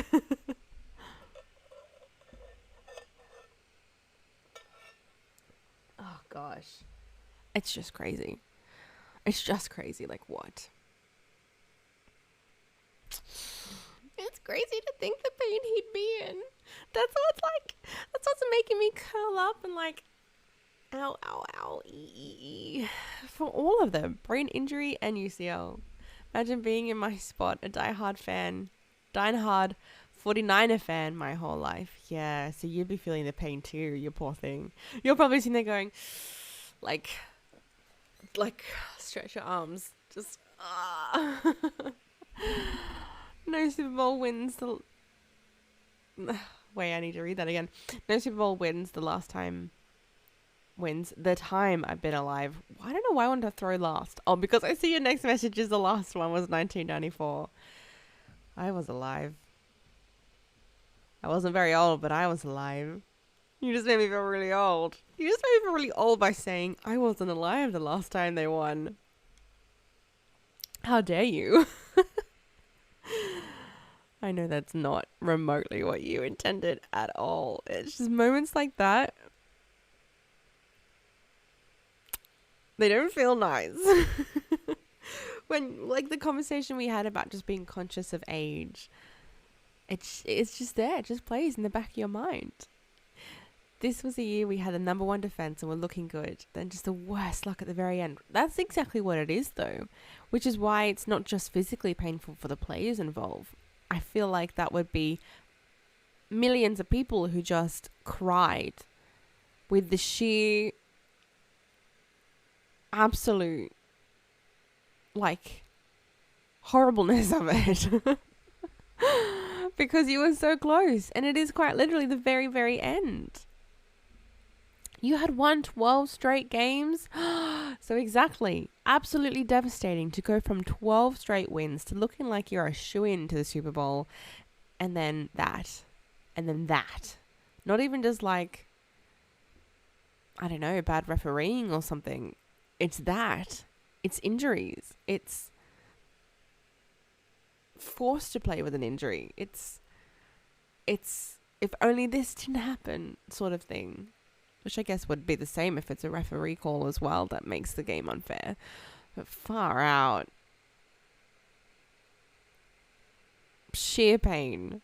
Oh gosh, it's just crazy. It's just crazy. Like, what? It's crazy to think the pain he'd be in. That's what's like. That's what's making me curl up and like, ow, ow, ow, for all of them, brain injury and UCL. Imagine being in my spot, a diehard 49er fan my whole life. Yeah, so you'd be feeling the pain too, you poor thing. You're probably sitting there going, like, stretch your arms, just, No Super Bowl wins the... Wait, I need to read that again. No Super Bowl wins the time I've been alive. I don't know why I wanted to throw last. Oh, because I see your next message is the last one was 1994. I was alive. I wasn't very old, but I was alive. You just made me feel really old. You just made me feel really old by saying I wasn't alive the last time they won. How dare you? I know that's not remotely what you intended at all. It's just moments like that. They don't feel nice. When, like, the conversation we had about just being conscious of age, it's just there. It just plays in the back of your mind. This was the year we had the number one defense and we're looking good. Then just the worst luck at the very end. That's exactly what it is, though, which is why it's not just physically painful for the players involved. I feel like that would be millions of people who just cried with the sheer absolute, like, horribleness of it. Because you were so close, and it is quite literally the very, very end. You had won 12 straight games. So exactly, absolutely devastating to go from 12 straight wins to looking like you're a shoo-in to the Super Bowl, and then that, and then that. Not even just like, I don't know, bad refereeing or something. It's that. It's injuries. It's forced to play with an injury. It's if only this didn't happen sort of thing. Which I guess would be the same if it's a referee call as well that makes the game unfair. But far out. Sheer pain.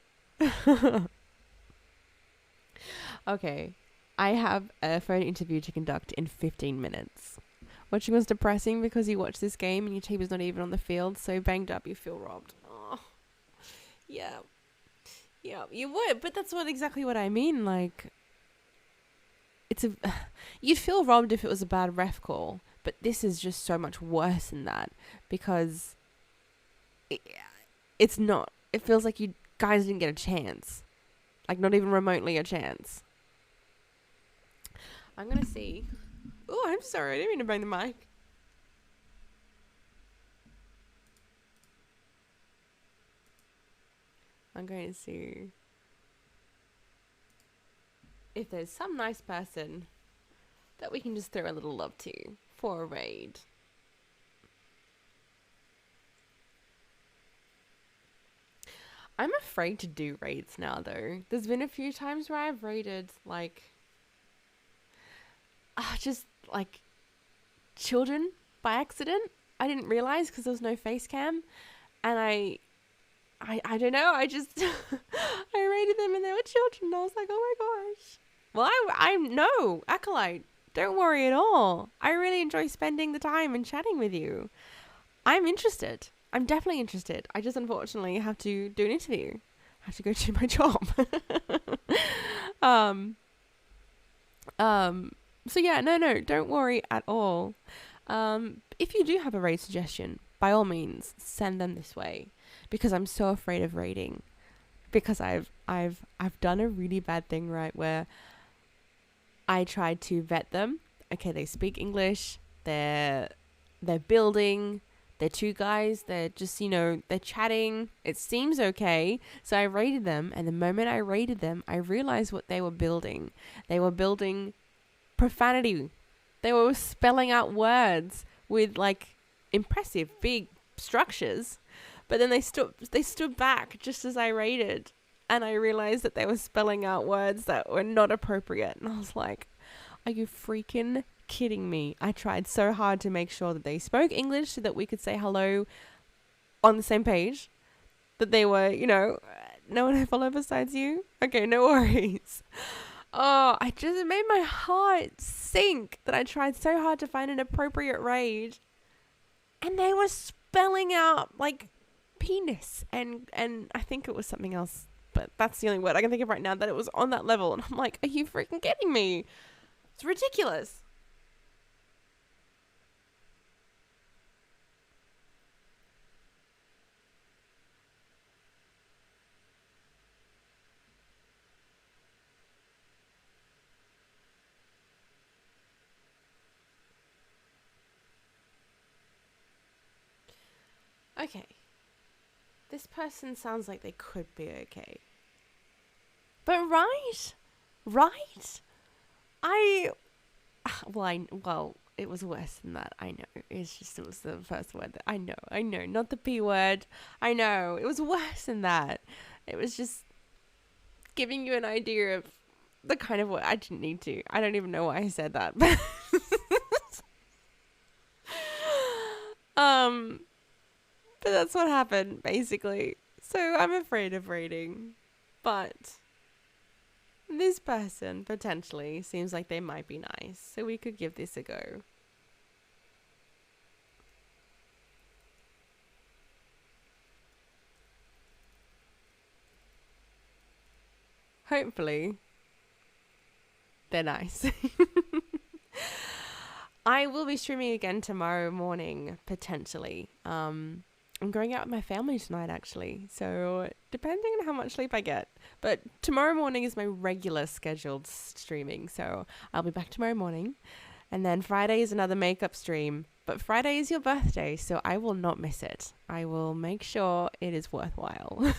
Okay. I have a phone interview to conduct in 15 minutes. Watching was depressing because you watch this game and your team is not even on the field, so banged up you feel robbed. Oh. Yeah. Yeah, you would, but that's exactly what I mean, like... You'd feel robbed if it was a bad ref call, but this is just so much worse than that because it's not. It feels like you guys didn't get a chance, like not even remotely a chance. I'm gonna see. Oh, I'm sorry, I didn't mean to bang the mic. I'm going to see if there's some nice person that we can just throw a little love to for a raid. I'm afraid to do raids now, though. There's been a few times where I've raided, like, just, like, children by accident. I didn't realize because there was no face cam. And I don't know, I just, I raided them and they were children. And I was like, oh my gosh. Well, I'm no, Acolyte, don't worry at all. I really enjoy spending the time and chatting with you. I'm interested. I'm definitely interested. I just unfortunately have to do an interview. I have to go do my job. So yeah, no, don't worry at all. If you do have a raid suggestion, by all means, send them this way. Because I'm so afraid of raiding. Because I've done a really bad thing, right, where I tried to vet them. Okay, they speak English. They're building. They're two guys. They're just, they're chatting. It seems okay. So I raided them. And the moment I raided them, I realized what they were building. They were building profanity. They were spelling out words with, like, impressive big structures. But then they stood back just as I raided. And I realized that they were spelling out words that were not appropriate. And I was like, Are you freaking kidding me? I tried so hard to make sure that they spoke English so that we could say hello on the same page. That they were, no one I follow besides you? Okay, no worries. Oh, it made my heart sink that I tried so hard to find an appropriate rage. And they were spelling out, like, penis. And I think it was something else. But that's the only word I can think of right now, that it was on that level. And I'm like, are you freaking kidding me? It's ridiculous. Okay. This person sounds like they could be okay. But right? It was worse than that. I know. It was the first word that I know. Not the P word. I know. It was worse than that. It was just giving you an idea of the kind of word. I didn't need to. I don't even know why I said that. But but that's what happened, basically. So I'm afraid of reading. But this person potentially seems like they might be nice. So we could give this a go. Hopefully, they're nice. I will be streaming again tomorrow morning, potentially. I'm going out with my family tonight, actually. So, depending on how much sleep I get. But tomorrow morning is my regular scheduled streaming. So, I'll be back tomorrow morning. And then Friday is another makeup stream. But Friday is your birthday, so I will not miss it. I will make sure it is worthwhile.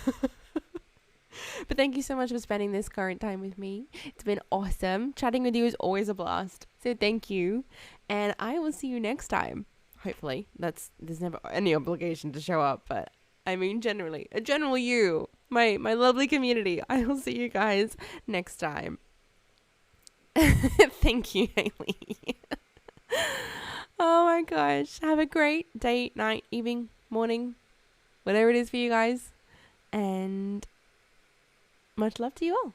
But thank you so much for spending this current time with me. It's been awesome. Chatting with you is always a blast. So thank you. And I will see you next time. Hopefully. There's never any obligation to show up. But I mean, generally. A general you. My lovely community. I will see you guys next time. Thank you, Haley. Oh my gosh. Have a great day, night, evening, morning. Whatever it is for you guys. And much love to you all.